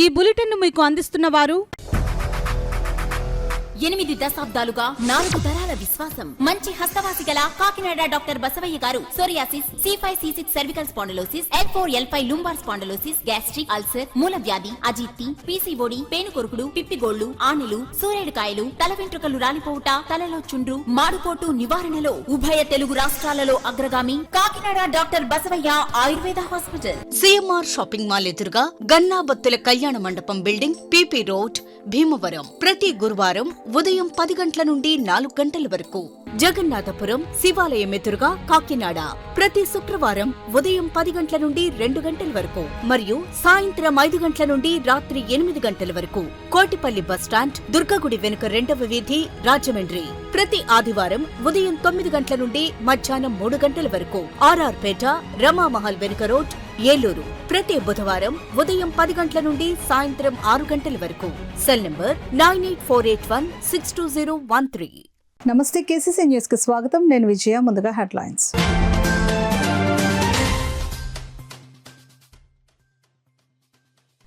ఈ బులెటిన్ మీకు అందిస్తున్న వారు 8 దశాబ్దాలుగా 4 తరాల విశ్వాసం. మంచి హస్తవాసి గల కాకినాడ డాక్టర్ బసవయ్య గారు psoriasis, C5C6 cervical spondylosis, L4L5 lumbar spondylosis, gastric ulcer, మూల వ్యాధి, అజీర్తి, పీసీఓడి, పేనుకొరుకుడు, పిప్పిగోళ్లు, ఆనెలు, సూరేడుకాయలు, తల వెంట్రుకలు రాలిపోవుట, తలలో చుండ్రు, మాడుకోటు నివారణలో ఉభయ తెలుగు రాష్ట్రాలలో అగ్రగామి Kakinada doctor Basavaiah Ayurveda hospital. CMR shopping mall ఎదురుగా గన్నాబత్తుల కళ్యాణ మండపం బిల్డింగ్, పిపి రోడ్, భీమవరం. ప్రతి గురువారం ఉదయం 10 గంటల నుండి 4 గంటల వరకు. జగన్నాథపురం శివాలయం ఎదురుగా కాకినాడ ప్రతి శుక్రవారం ఉదయం 10 గంటల నుండి 2 గంటల వరకు మరియు సాయంత్రం 5 గంటల నుండి రాత్రి 8 గంటల వరకు. కోటిపల్లి బస్టాండ్, దుర్గగుడి వెనుక 2వ వీధి, రాజమండ్రి. ప్రతి ఆదివారం ఉదయం 9 గంటల నుండి మధ్యాహ్నం 3 గంటల వరకు. ఆర్ఆర్ పేట, రమామహల్ వెనుక రోడ్, ఏలూరు. ప్రతి బుధవారం ఉదయం 10 గంటల నుండి సాయంత్రం 6 గంటల వరకు. Cell number 9848162013. నమస్తే, కేసీసీ న్యూస్ కి స్వాగతం. నేను విజయ. ముందుగా హెడ్లైన్స్.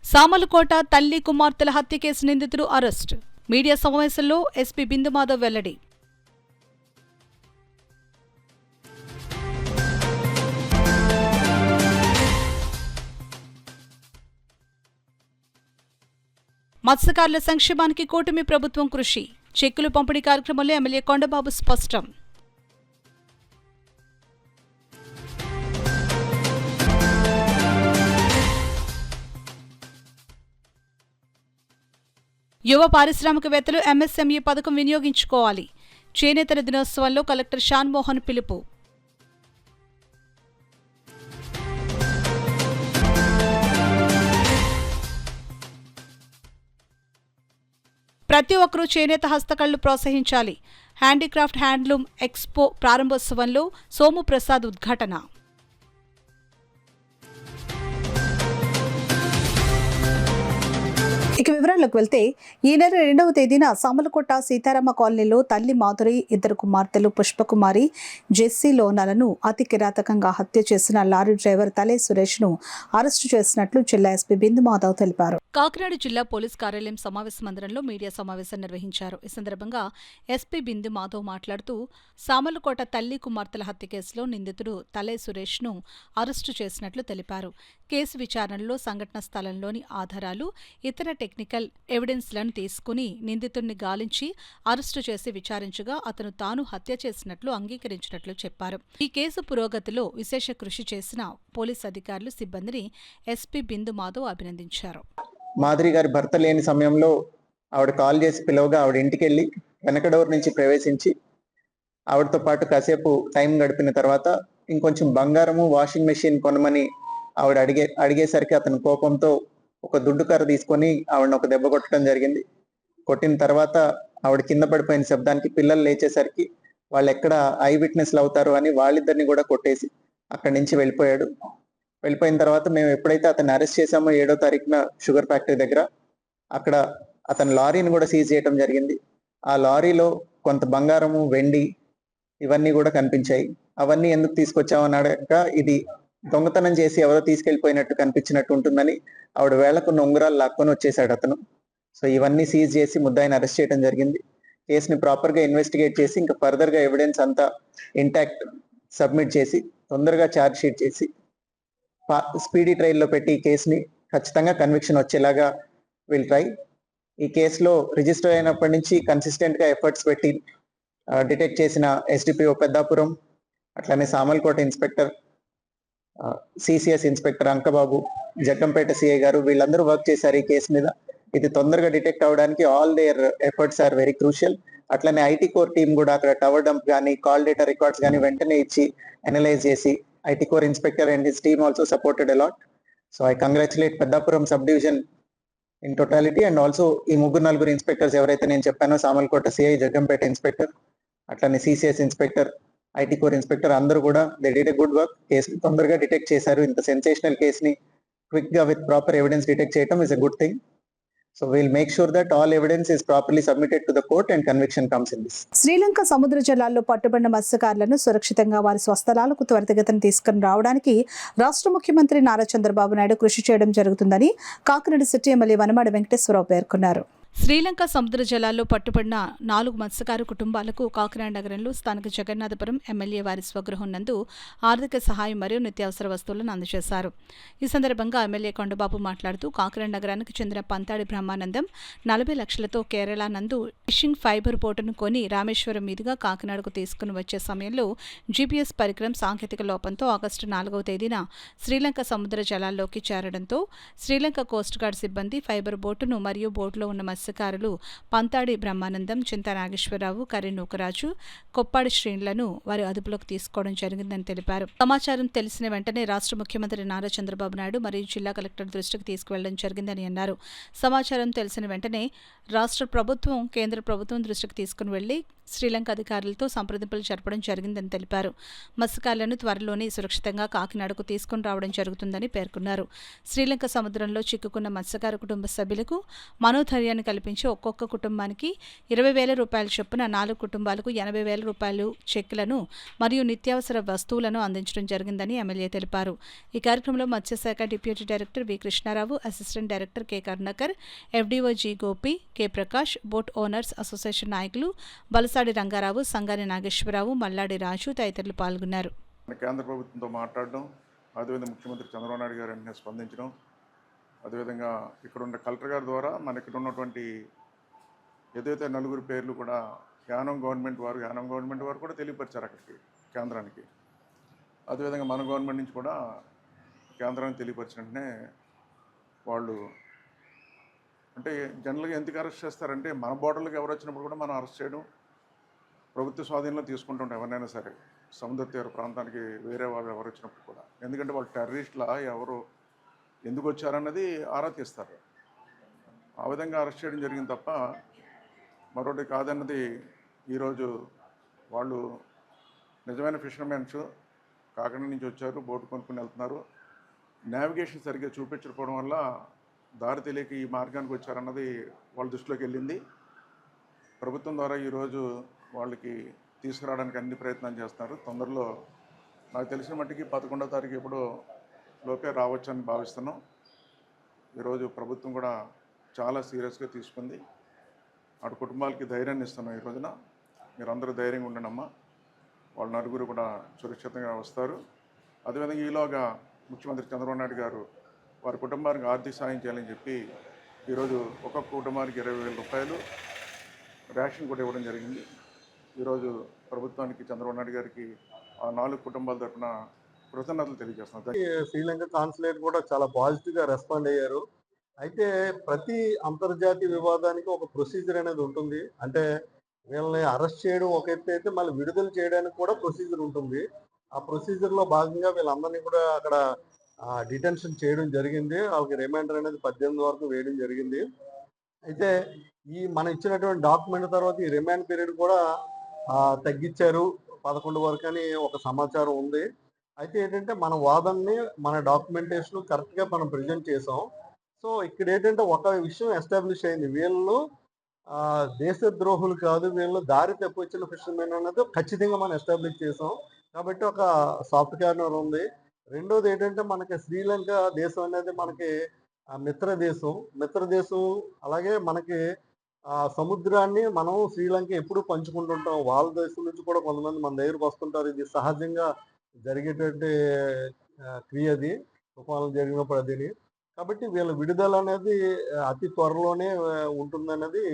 సామలకోట తల్లి కుమార్తెల హత్య కేసు నిందితుడు అరెస్ట్. మీడియా సమావేశంలో ఎస్పీ బిందు మాధవ్ వెల్లడి. మత్స్యకారుల సంక్షేమానికి కూటమి ప్రభుత్వం కృషి. చెక్కులు పంపిణీ కార్యక్రమంలో ఎమ్మెల్యే కొండబాబు స్పష్టం. యువ పారిశ్రామికవేత్తలు ఎంఎస్ఎంఈ పథకం వినియోగించుకోవాలి. చేనేతల దినోత్సవంలో కలెక్టర్ షాన్మోహన్ పిలుపు. ప్రతి ఒక్కరూ చేనేత హస్తకళలు ప్రోత్సహించాలి. హ్యాండీక్రాఫ్ట్ హ్యాండ్లూమ్ ఎక్స్పో ప్రారంభోత్సవంలో సోము ప్రసాద్ ఉద్ఘాటన. ఇక వివరాల్లోకి వెళ్తే, ఈ నెల 2వ తేదీన సామలకోట సీతారామ కాలనీలో తల్లి మాధురి, 2 కుమార్తెలు పుష్పకుమారి, జెస్సీ లోనాలను అతి కిరాతకంగా హత్య చేసిన లారీ డ్రైవర్ తలే సురేష్ ను అరెస్టు చేసినట్లు జిల్లా ఎస్పీ బిందు మాధవ్ తెలిపారు. కాకినాడ జిల్లా పోలీస్ కార్యాలయం సమావేశ మందిరంలో మీడియా సమావేశం నిర్వహించారు. ఈ సందర్భంగా ఎస్పీ బిందు మాధవ్ మాట్లాడుతూ, సామలకోట తల్లి కుమార్తెల హత్య కేసులో నిందితుడు తలే సురేష్ ను అరెస్టు చేసినట్లు తెలిపారు. కేసు విచారణలో సంఘటన స్థలంలోని ఆధారాలు, ఇతర టెక్నికల్ ఎవిడెన్స్లను తీసుకుని నిందితుడిని గాలించి అరెస్టు చేసి విచారించగా అతను తాను హత్య చేసినట్లు అంగీకరించినట్లు చెప్పారు. ఈ కేసు పురోగతిలో విశేష కృషి చేసిన పోలీస్ అధికారులు, సిబ్బందిని ఎస్పీ బిందు మాధవ్ అభినందించారు. మాధురి గారి భర్త లేని సమయంలో ఆవిడ కాల్ చేసి పిలవగా ఆవిడ ఇంటికి వెళ్ళి వెనక డోర్ నుంచి ప్రవేశించి ఆవిడతో పాటు కాసేపు టైం గడిపిన తర్వాత ఇంకొంచెం బంగారము, వాషింగ్ మెషిన్ కొనమని ఆవిడ అడిగేసరికి అతని కోపంతో ఒక దుడ్డు కర్ర తీసుకొని ఆవిడని ఒక దెబ్బ కొట్టడం జరిగింది. కొట్టిన తర్వాత ఆవిడ కింద పడిపోయిన శబ్దానికి పిల్లలు లేచేసరికి వాళ్ళు ఎక్కడ ఐ విట్నెస్లు అవుతారు అని వాళ్ళిద్దరిని కూడా కొట్టేసి అక్కడి నుంచి వెళ్ళిపోయాడు. వెళ్ళిపోయిన తర్వాత మేము ఎప్పుడైతే అతన్ని అరెస్ట్ చేశామో 7వ తారీఖున షుగర్ ఫ్యాక్టరీ దగ్గర, అక్కడ అతని లారీని కూడా సీజ్ చేయడం జరిగింది. ఆ లారీలో కొంత బంగారము, వెండి ఇవన్నీ కూడా కనిపించాయి. అవన్నీ ఎందుకు తీసుకొచ్చామని అడగక ఇది దొంగతనం చేసి ఎవరో తీసుకెళ్లిపోయినట్టు కనిపించినట్టు ఉంటుందని ఆవిడ వేళ్లకున్న ఉంగరాలు లాక్కొని వచ్చేసాడు అతను. సో ఇవన్నీ సీజ్ చేసి ముద్దాయిని అరెస్ట్ చేయడం జరిగింది. కేసుని ప్రాపర్ గా ఇన్వెస్టిగేట్ చేసి ఇంకా ఫర్దర్ గా ఎవిడెన్స్ అంతా ఇంటాక్ట్ సబ్మిట్ చేసి తొందరగా ఛార్జ్ షీట్ చేసి స్పీడీ ట్రయల్లో పెట్టి ఈ కేసుని ఖచ్చితంగా కన్విక్షన్ వచ్చేలాగా విల్ ట్రై. ఈ కేసులో రిజిస్టర్ అయినప్పటి నుంచి కన్సిస్టెంట్ గా ఎఫర్ట్స్ పెట్టి డిటెక్ట్ చేసిన ఎస్డిపిఓ పెద్దాపురం, అట్లానే Samalkot inspector, CCS inspector Ankababu, Jaggampeta CI గారు వీళ్ళందరూ వర్క్ చేశారు ఈ కేసు మీద. ఇది తొందరగా డిటెక్ట్ అవడానికి all their efforts are very crucial. అట్లనే ఐటీ కోర్ టీమ్ కూడా అక్కడ టవర్ డంప్ కానీ కాల్ డేటా రికార్డ్స్ కానీ వెంటనే ఇచ్చి అనలైజ్ చేసి IT core inspector and his team also supported a lot. So I congratulate Peddapuram sub division in totality and also ఈ 3-4 inspectors ఎవరైతే నేను చెప్పానో, సామలకోట సిఐ, జగ్గంపేట ఇన్స్పెక్టర్, అట్లనే CCS inspector, IT core inspector అందరూ కూడా they did a good work. కేసుని తొందరగా detect చేశారు. ఇంత సెన్సేషనల్ కేసుని క్విక్ గా విత్ ప్రాపర్ ఎవిడెన్స్ డిటెక్ట్ చేయడం is a good thing. So we'll make sure that all evidence is properly submitted to the court and conviction comes in this. Sri Lanka సముద్ర జలాల్లో పట్టుబడిన మత్స్యకారులను సురక్షితంగా వారి స్వస్థలాలకు త్వరితగతిన తీసుకుని రావడానికి రాష్ట్ర ముఖ్యమంత్రి నారా చంద్రబాబు నాయుడు కృషి చేయడం జరుగుతుందని కాకినాడ సిటీ ఎమ్మెల్యే వనమాడి వెంకటేశ్వరరావు పేర్కొన్నారు. శ్రీలంక సముద్ర జలాల్లో పట్టుబడిన 4 మత్స్యకారు కుటుంబాలకు కాకినాడ నగరంలో స్థానిక జగన్నాథపురం ఎమ్మెల్యే వారి స్వగృహం నందు ఆర్థిక సహాయం మరియు నిత్యావసర వస్తువులను అందజేశారు. ఈ సందర్భంగా ఎమ్మెల్యే కొండబాబు మాట్లాడుతూ కాకినాడ నగరానికి చెందిన పంతాడి బ్రహ్మానందం 40 లక్షలతో కేరళ నందు ఫిషింగ్ ఫైబర్ బోటును కొని రామేశ్వరం మీదుగా కాకినాడకు తీసుకుని వచ్చే సమయంలో జీపీఎస్ పరికరం సాంకేతిక లోపంతో ఆగస్టు 4వ తేదీన శ్రీలంక సముద్ర జలాల్లోకి చేరడంతో శ్రీలంక కోస్ట్ గార్డ్ సిబ్బంది ఫైబర్ బోటును మరియు బోటులో ఉన్న మత్స్యకారులు పంతాడి బ్రహ్మానందం, చింతా నాగేశ్వరరావు, కర్రి నూకరాజు, కొప్పాడి శ్రేణులను వారి అదుపులోకి తీసుకోవడం జరిగిందని తెలిపారు. సమాచారం తెలిసిన వెంటనే రాష్ట్ర ముఖ్యమంత్రి నారా చంద్రబాబు నాయుడు మరియు జిల్లా కలెక్టర్ దృష్టికి తీసుకువెళ్లడం జరిగిందని అన్నారు. సమాచారం తెలిసిన వెంటనే రాష్ట్ర ప్రభుత్వం కేంద్ర ప్రభుత్వం దృష్టికి తీసుకుని వెళ్లి శ్రీలంక అధికారులతో సంప్రదింపులు జరపడం జరిగిందని తెలిపారు. మత్స్యకారులను త్వరలోనే సురక్షితంగా కాకినాడకు తీసుకుని రావడం జరుగుతుందని పేర్కొన్నారు. శ్రీలంక సముద్రంలో చిక్కుకున్న మత్స్యకార కుటుంబ సభ్యులకు మనోధైర్యాన్ని కల్పించి ఒక్కొక్క కుటుంబానికి 20,000 రూపాయల చొప్పున 4 కుటుంబాలకు 80,000 రూపాయలు చెక్కులను మరియు నిత్యావసర వస్తువులను అందించడం జరిగిందని ఎమ్మెల్యే తెలిపారు. ఈ కార్యక్రమంలో మత్స్యశాఖ deputy director V Krishnarao, assistant director K Karunakar, FDO G Gopi, K Prakash, boat owners association నాయకులు బలసాడి రంగారావు, సంగాని నాగేశ్వరరావు, మల్లాడి రాజు తదితరులు పాల్గొన్నారు. కేంద్ర ప్రభుత్వంతో మాట్లాడడం, అదేవిధంగా ముఖ్యమంత్రి చంద్రబాబు నాయుడు గారు వెంటనే స్పందించడం, అదేవిధంగా ఇక్కడ ఉన్న కలెక్టర్ గారి ద్వారా మన ఇక్కడ ఉన్నటువంటి ఏదైతే 4 పేర్లు కూడా యానం గవర్నమెంట్ వారు కూడా తెలియపరిచారు అక్కడికి కేంద్రానికి. అదేవిధంగా మన గవర్నమెంట్ నుంచి కూడా కేంద్రానికి తెలియపరిచిన వెంటనే వాళ్ళు అంటే జనరల్గా ఎందుకు అరెస్ట్ చేస్తారంటే మన బోర్డర్లకు ఎవరు వచ్చినప్పుడు కూడా మనం అరెస్ట్ చేయడం, ప్రభుత్వ స్వాధీనంలో తీసుకుంటుంటాం ఎవరినైనా సరే, సముద్ర తీర ప్రాంతానికి వేరే వాళ్ళు ఎవరు వచ్చినప్పుడు కూడా. ఎందుకంటే వాళ్ళు టెర్రరిస్టులా ఎవరు ఎందుకు వచ్చారన్నది ఆరా తీస్తారు. ఆ విధంగా అరెస్ట్ చేయడం జరిగింది తప్ప మరొకటి కాదన్నది. ఈరోజు వాళ్ళు నిజమైన ఫిషర్మెన్స్ కాకినాడ నుంచి వచ్చారు, బోటు కొనుక్కుని వెళ్తున్నారు. నావిగేషన్ సరిగ్గా చూపించకపోవడం వల్ల దారి తెలియక ఈ మార్గానికి వచ్చారన్నది వాళ్ళ దృష్టిలోకి వెళ్ళింది. ప్రభుత్వం ద్వారా ఈరోజు వాళ్ళకి తీసుకురావడానికి అన్ని ప్రయత్నాలు చేస్తున్నారు. తొందరలో నాకు తెలిసిన మట్టికి 11వ తారీఖు ఎప్పుడో లోపే రావచ్చని భావిస్తున్నాం. ఈరోజు ప్రభుత్వం కూడా చాలా సీరియస్గా తీసుకుంది. అటు కుటుంబాలకి ధైర్యాన్ని ఇస్తున్నాం. ఈ రోజున మీరందరూ ధైర్యంగా ఉండండమ్మా, వాళ్ళ 4 కూడా సురక్షితంగా వస్తారు. అదేవిధంగా ఈలోగా ముఖ్యమంత్రి చంద్రబాబు నాయుడు గారు వారి కుటుంబానికి ఆర్థిక సాయం చేయాలని చెప్పి ఈరోజు ఒక్కొక్క కుటుంబానికి 20,000 రూపాయలు రేషన్ కూడా ఇవ్వడం జరిగింది. ఈరోజు ప్రభుత్వానికి చంద్రబాబు నాయుడు గారికి ఆ 4 కుటుంబాల తరఫున కృతజ్ఞతలు తెలియజేస్తున్నాం. శ్రీలంక కాన్సులేట్ కూడా చాలా పాజిటివ్గా రెస్పాండ్ అయ్యారు. అయితే ప్రతి అంతర్జాతీయ వివాదానికి ఒక ప్రొసీజర్ అనేది ఉంటుంది. అంటే వీళ్ళని అరెస్ట్ చేయడం ఒక ఎత్తు అయితే మళ్ళీ విడుదల చేయడానికి కూడా ప్రొసీజర్ ఉంటుంది. ఆ ప్రొసీజర్లో భాగంగా వీళ్ళందరినీ కూడా అక్కడ డిటెన్షన్ చేయడం జరిగింది. వాళ్ళకి రిమైండర్ అనేది 18 వరకు వేయడం జరిగింది. అయితే ఈ మనం ఇచ్చినటువంటి డాక్యుమెంట్ తర్వాత ఈ రిమాండ్ పీరియడ్ కూడా తగ్గించారు 11 వరకు అని ఒక సమాచారం ఉంది. అయితే ఏంటంటే మన వాదనని మన డాక్యుమెంటేషన్ కరెక్ట్గా మనం ప్రజెంట్ చేసాం. సో ఇక్కడ ఏంటంటే ఒక విషయం ఎస్టాబ్లిష్ అయింది, వీళ్ళు దేశద్రోహులు కాదు, వీళ్ళు దారి తప్పిచ్చిన ఫిషర్మెన్ అనేది ఖచ్చితంగా మనం ఎస్టాబ్లిష్ చేసాం. కాబట్టి ఒక సాఫ్ట్ కార్నర్ ఉంది. రెండోది ఏంటంటే మనకి శ్రీలంక దేశం అనేది మనకి మిత్ర దేశం అలాగే మనకి సముద్రాన్ని మనం శ్రీలంక ఎప్పుడు పంచుకుంటుంటాం. వాళ్ళ దేశం నుంచి కూడా కొంతమంది మన దగ్గరకు వస్తుంటారు. ఇది సహజంగా జరిగేటువంటి క్రియది తుఫాను జరిగినప్పుడు అదిని. కాబట్టి వీళ్ళ విడుదల అనేది అతి త్వరలోనే ఉంటుందన్నది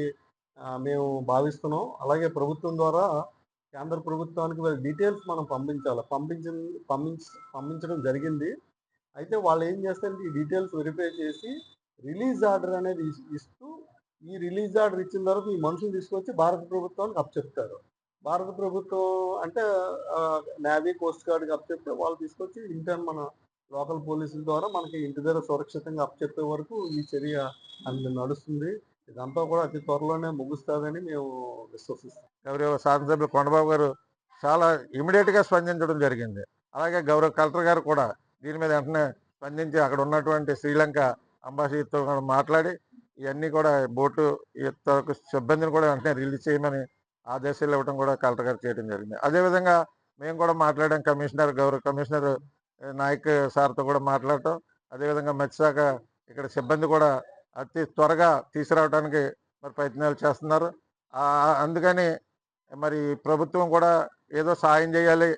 మేము భావిస్తున్నాం. అలాగే ప్రభుత్వం ద్వారా కేంద్ర ప్రభుత్వానికి వీళ్ళ డీటెయిల్స్ మనం పంపించడం జరిగింది. అయితే వాళ్ళు ఏం చేస్తారంటే ఈ డీటెయిల్స్ వెరిఫై చేసి రిలీజ్ ఆర్డర్ అనేది ఇస్తూ, ఈ రిలీజ్ ఆర్డర్ ఇచ్చిన తర్వాత ఈ మనుషులు తీసుకొచ్చి భారత ప్రభుత్వానికి అప్పచెప్తారు. భారత ప్రభుత్వం అంటే నేవీ, కోస్ట్ గార్డ్కి అప్పచెప్తే వాళ్ళు తీసుకొచ్చి ఇంటర్న్ మన లోకల్ పోలీసుల ద్వారా మనకి ఇంటి దగ్గర సురక్షితంగా అప్పచెప్పే వరకు ఈ చర్య అది నడుస్తుంది. ఇదంతా కూడా అతి త్వరలోనే ముగుస్తుందని మేము విశ్వసిస్తాం. గౌరవ శాసనసభ్యులు కొండబాబు గారు చాలా ఇమీడియట్గా స్పందించడం జరిగింది. అలాగే గౌరవ కలెక్టర్ గారు కూడా దీని మీద వెంటనే స్పందించి అక్కడ ఉన్నటువంటి శ్రీలంక అంబాసిడర్తో మాట్లాడి ఇవన్నీ కూడా బోటు యొక్క సిబ్బందిని కూడా వెంటనే రిలీజ్ చేయమని ఆదేశాలు ఇవ్వడం కూడా కలెక్టర్ గారు చేయడం జరిగింది. అదేవిధంగా మేము కూడా మాట్లాడాం, గౌరవ కమిషనర్ నాయక్ సార్తో కూడా మాట్లాడటం, అదేవిధంగా మత్స్యశాఖ ఇక్కడ సిబ్బంది కూడా అతి త్వరగా తీసుకురావడానికి మరి ప్రయత్నాలు చేస్తున్నారు. అందుకని మరి ప్రభుత్వం కూడా ఏదో సాయం చేయాలి,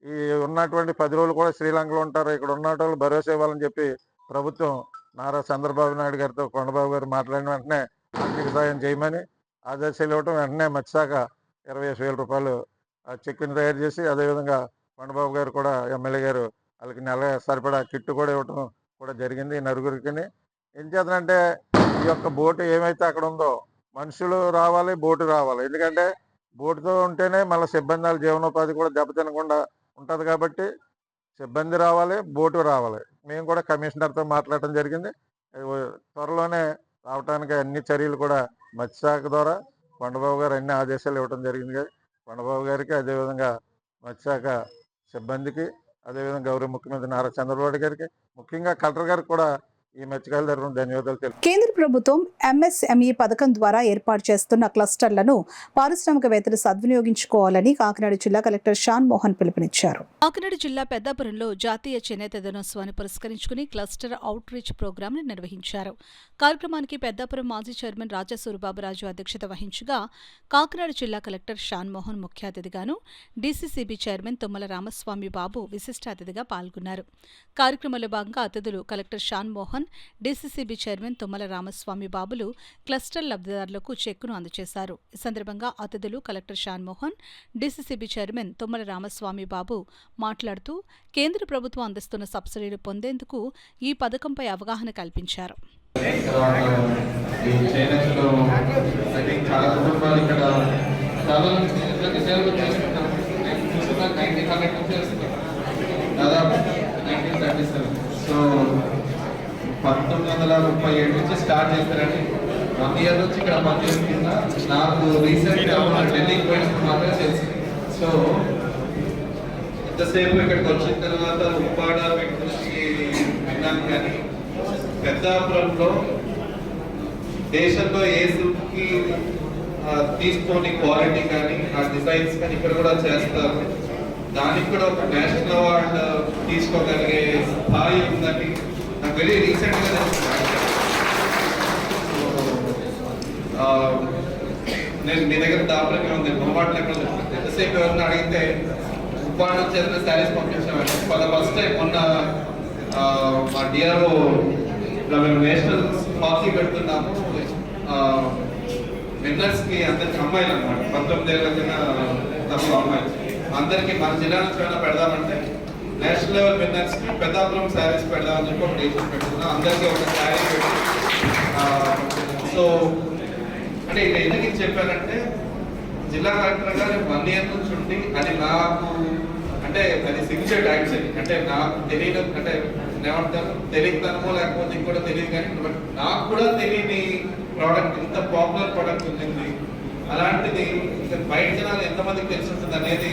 ఈ ఉన్నటువంటి 10 రోజులు కూడా శ్రీలంకలో ఉంటారు, ఇక్కడ ఉన్న వాళ్ళు భరోసా ఇవ్వాలని చెప్పి ప్రభుత్వం నారా చంద్రబాబు నాయుడు గారితో కొండబాబు గారు మాట్లాడిన వెంటనే ఆర్థిక సాయం చేయమని ఆదేశాలు ఇవ్వటం, వెంటనే మత్స్యశాఖ 25,000 రూపాయలు చెక్కుని తయారు చేసి, అదేవిధంగా కొండబాబు గారు కూడా ఎమ్మెల్యే గారు వాళ్ళకి నెల సరిపడా కిట్టు కూడా ఇవ్వటం కూడా జరిగింది ఈ నలుగురికి. ఏం చేతనంటే ఈ యొక్క బోటు ఏమైతే అక్కడ ఉందో మనుషులు రావాలి, బోటు రావాలి. ఎందుకంటే బోటుతో ఉంటేనే మళ్ళీ సిబ్బంది వాళ్ళ జీవనోపాధి కూడా దెబ్బతినకుండా ఉంటుంది కాబట్టి సిబ్బంది రావాలి, బోటు రావాలి. మేము కూడా కమిషనర్తో మాట్లాడటం జరిగింది. త్వరలోనే రావడానికి అన్ని చర్యలు కూడా మత్స్యశాఖ ద్వారా కొండబాబు గారు అన్ని ఆదేశాలు ఇవ్వడం జరిగింది. కొండబాబు గారికి, అదేవిధంగా మత్స్యశాఖ సిబ్బందికి, అదేవిధంగా గౌరవ ముఖ్యమంత్రి నారా చంద్రబాబు గారికి, ముఖ్యంగా కలెక్టర్ గారికి కూడా ఈ మత్స్యకారుల తరఫున ధన్యవాదాలు తెలుపు. కేంద్ర ప్రభుత్వం ఎంఎస్ఎంఈ పథకం ద్వారా ఏర్పాటు చేస్తున్న క్లస్టర్లను పారిశ్రామికవేత్తలు సద్వినియోగించుకోవాలని కాకినాడ జిల్లా కలెక్టర్ షాన్ మోహన్ పిలుపునిచ్చారు. కాకినాడ జిల్లా పెద్దాపురంలో జాతీయ చేనేత దినోత్సవాన్ని పురస్కరించుకుని క్లస్టర్ అవుట్ రీచ్ ప్రోగ్రాంను నిర్వహించారు. కార్యక్రమానికి పెద్దాపురం మాజీ చైర్మన్ రాజా సూరిబాబురాజు అధ్యక్షత వహించగా, కాకినాడ జిల్లా కలెక్టర్ షాన్ మోహన్ ముఖ్య అతిథిగాను, డీసీసీబీ చైర్మన్ తుమ్మల రామస్వామి బాబు విశిష్ట అతిథిగా పాల్గొన్నారు. కార్యక్రమంలో భాగంగా అతిథులు collector Shan Mohan, DCCB chairman Tummala Ramaswamy బాబులు క్లస్టర్ లబ్ధిదారులకు చెక్కును అందజేశారు. ఈ సందర్భంగా అతిథులు collector Shan Mohan, DCCB chairman Tummala Ramaswamy Babu మాట్లాడుతూ కేంద్ర ప్రభుత్వం అందిస్తున్న సబ్సిడీలు పొందేందుకు ఈ పథకంపై అవగాహన కల్పించారు. సో 1937 నుంచి స్టార్ట్ చేస్తారండి. 1 ఇయర్ నుంచి ఇక్కడ పనిచేస్తున్నా. నాకు రీసెంట్గా ఢిల్లీకి పోయినప్పుడు మాత్రమే తెలుసు. సో ఎంతసేపు ఇక్కడికి వచ్చిన తర్వాత ఉప్పాడ గురించి విన్నాను, కానీ పెద్దాపురంలో దేశంలో ఏ సిల్క్కి తీసుకొని క్వాలిటీ కానీ ఆ డిజైన్స్ కానీ ఇక్కడ కూడా చేస్తారు. దానికి కూడా ఒక నేషనల్ అవార్డు తీసుకోగలిగే స్థాయి ఉందని నాకు వెరీ రీసెంట్గా తెలుసుకున్నాను. నేను మీ దగ్గర దాపరంగా ఉంది, మొహమాటం ఎక్కడ చెప్తాను. ఎంతసేపు ఎవరిని అడిగితే ఉప్పాడ నుంచి ఏదైనా శారీస్ పంపించామంటే ఫస్ట్ టైం మొన్న మా డిఆర్ఓ మేము నేషనల్ హాకీ పెడుతున్నాము. విన్నర్స్కి అందరికి అమ్మాయిలు అనమాట, 19 ఏళ్ళ కన్నా తక్కువ అమ్మాయిలు అందరికీ మన జిల్లా నుంచి ఏమైనా పెడదామంటే national level winners Peddapuram saris పెడదామని చెప్పి ఒక డేషన్ పెడుతున్నాం. అందరికీ ఒక శారీ పెట్టి సో అంటే ఇక్కడ ఎందుకు చెప్పానంటే జిల్లా కలెక్టర్ గారు 1 ఇయర్ నుంచి ఉండి అది నాకు అంటే అది సిగ్నేచర్ యాక్చువల్లీ అంటే నాకు తెలియదు, అంటే ఏమంటారు తెలియకనమో లేకపోతే ఇంకోటి తెలియదు, కానీ బట్ నాకు కూడా తెలియని ప్రోడక్ట్, ఇంత పాపులర్ ప్రోడక్ట్ ఉంటుంది. అలాంటిది బయట జనాలు ఎంతమందికి తెలిసి ఉంటుంది అనేది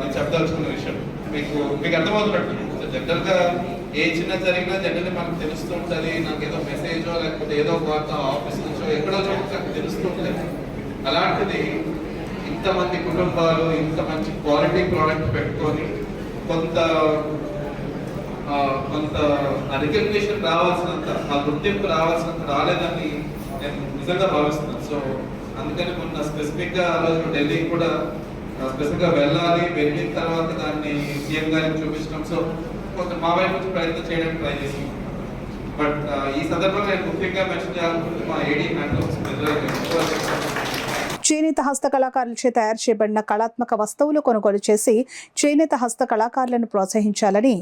నేను చెప్పదలుచుకున్న విషయం. మీకు అర్థమవుతున్నట్టు జనరల్గా ఏ చిన్న జరిగినా జనరల్లీ మనకు తెలుస్తూ ఉంటుంది. నాకు ఏదో మెసేజో లేకపోతే ఏదో వార్త ఆఫీస్ నుంచో ఎక్కడో చోట తెలుస్తూ ఉంటుంది. అలాంటిది ఇంతమంది కుటుంబాలు ఇంత మంచి క్వాలిటీ ప్రోడక్ట్ పెట్టుకొని కొంత రికగ్నిషన్ రావాల్సినంత, ఆ గుర్తింపు రావాల్సినంత రాలేదని నేను నిజంగా భావిస్తున్నాను. సో అందుకని మొన్న స్పెసిఫిక్గా ఆ రోజు ఢిల్లీకి కూడా స్పెసిఫిక్గా వెళ్ళాలి, వెళ్ళిన తర్వాత దాన్ని సీఎం గారికి చూపించడం. సో కొంత మా వైపు నుంచి ప్రయత్నం చేయడానికి ట్రై చేస్తున్నాం. బట్ ఈ సందర్భంగా నేను ముఖ్యంగా మెన్షన్ చేయాలనుకుంటే మా ఏడీ హ్యాండ్లూమ్స్ చేనేత హస్తకళాకారులచే తయారు చేయబడిన కళాత్మక వస్తువులు కొనుగోలు చేసి చేనేత హస్త కళాకారులను ప్రోత్సహించాలని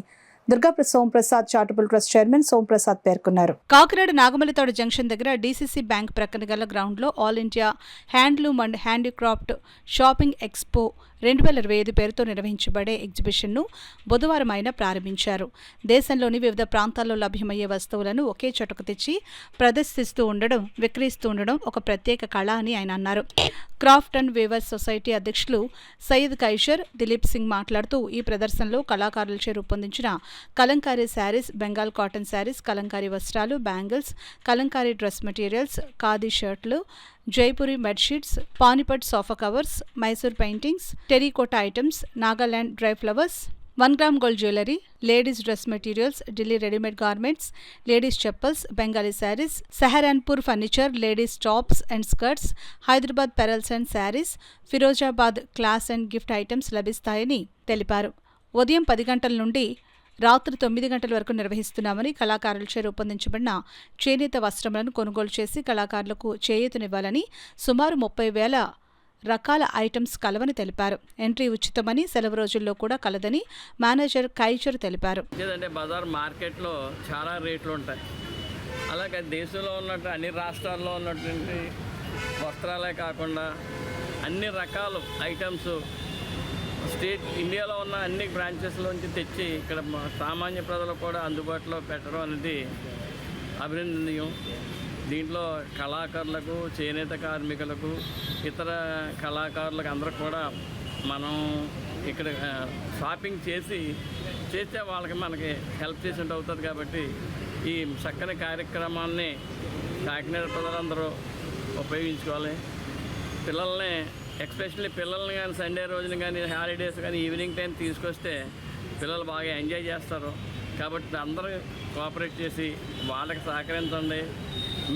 దుర్గాప్రసాద్ సోంప్రసాద్ చారిటబుల్ ట్రస్ట్ చైర్మన్ సోంప్రసాద్ పేర్కొన్నారు. కాకినాడ నాగమల్లితోట జంక్షన్ దగ్గర డీసీసీ బ్యాంక్ ప్రక్కన గల గ్రౌండ్లో all India handloom and handicraft shopping expo 2025 పేరుతో నిర్వహించబడే ఎగ్జిబిషన్ను బుధవారం ఆయన ప్రారంభించారు. దేశంలోని వివిధ ప్రాంతాల్లో లభ్యమయ్యే వస్తువులను ఒకే చోటకు తెచ్చి ప్రదర్శిస్తూ ఉండడం, విక్రయిస్తూ ఉండడం ఒక ప్రత్యేక కళ అని ఆయన అన్నారు. క్రాఫ్ట్ అండ్ వీవర్స్ సొసైటీ అధ్యక్షులు సయ్యద్ కైషర్ దిలీప్ సింగ్ మాట్లాడుతూ ఈ ప్రదర్శనలో కళాకారులచే రూపొందించిన కలంకారీ శారీస్, బెంగాల్ కాటన్ శారీస్, కలంకారీ వస్త్రాలు, bangles, Kalamkari dress materials, khadi షర్ట్లు, Jaipuri bedsheets, Panipat sofa covers, Mysore paintings, terracotta items, Nagaland dry flowers, 1 gram gold jewellery, ladies dress materials, Delhi readymade garments, ladies chappals, Bengali saris, Saharanpur furniture, ladies tops and skirts, Hyderabad pearls and saris, Firozabad glass and gift items లభిస్తాయని తెలిపారు. ఉదయం 10 గంటల నుండి రాత్రి 9 గంటల వరకు నిర్వహిస్తున్నామని, కళాకారులచే రూపొందించబడిన చేనేత వస్త్రములను కొనుగోలు చేసి కళాకారులకు చేయూతనివ్వాలని, సుమారు 30,000 రకాల ఐటమ్స్ కలవని తెలిపారు. ఎంట్రీ ఉచితమని, సెలవు రోజుల్లో కూడా కలదని మేనేజర్ కైచర్ తెలిపారు. లేదంటే బజార్ మార్కెట్లో చాలా రేట్లు ఉంటాయి. అలాగే దేశంలో ఉన్నట్టు అన్ని రాష్ట్రాల్లో ఉన్నటువంటి వస్త్రాలే కాకుండా అన్ని రకాల ఐటమ్స్ స్టేట్ ఇండియాలో ఉన్న అన్ని బ్రాంచెస్లోంచి తెచ్చి ఇక్కడ సామాన్య ప్రజలకు కూడా అందుబాటులో పెట్టడం అనేది అభినందనీయం. దీంట్లో కళాకారులకు, చేనేత కార్మికులకు, ఇతర కళాకారులకు అందరికి కూడా మనం ఇక్కడ షాపింగ్ చేస్తే మనకి హెల్ప్ చేసినట్టు అవుతుంది. కాబట్టి ఈ చక్కని కార్యక్రమాన్ని కాకినాడ ప్రజలందరూ ఉపయోగించుకోవాలి. పిల్లల్ని, ఎస్పెషల్లీ పిల్లల్ని కానీ సండే రోజున కానీ, హాలిడేస్ కానీ ఈవినింగ్ టైం తీసుకొస్తే పిల్లలు బాగా ఎంజాయ్ చేస్తారు. కాబట్టి అందరూ కోఆపరేట్ చేసి వాళ్ళకి సహకరించండి.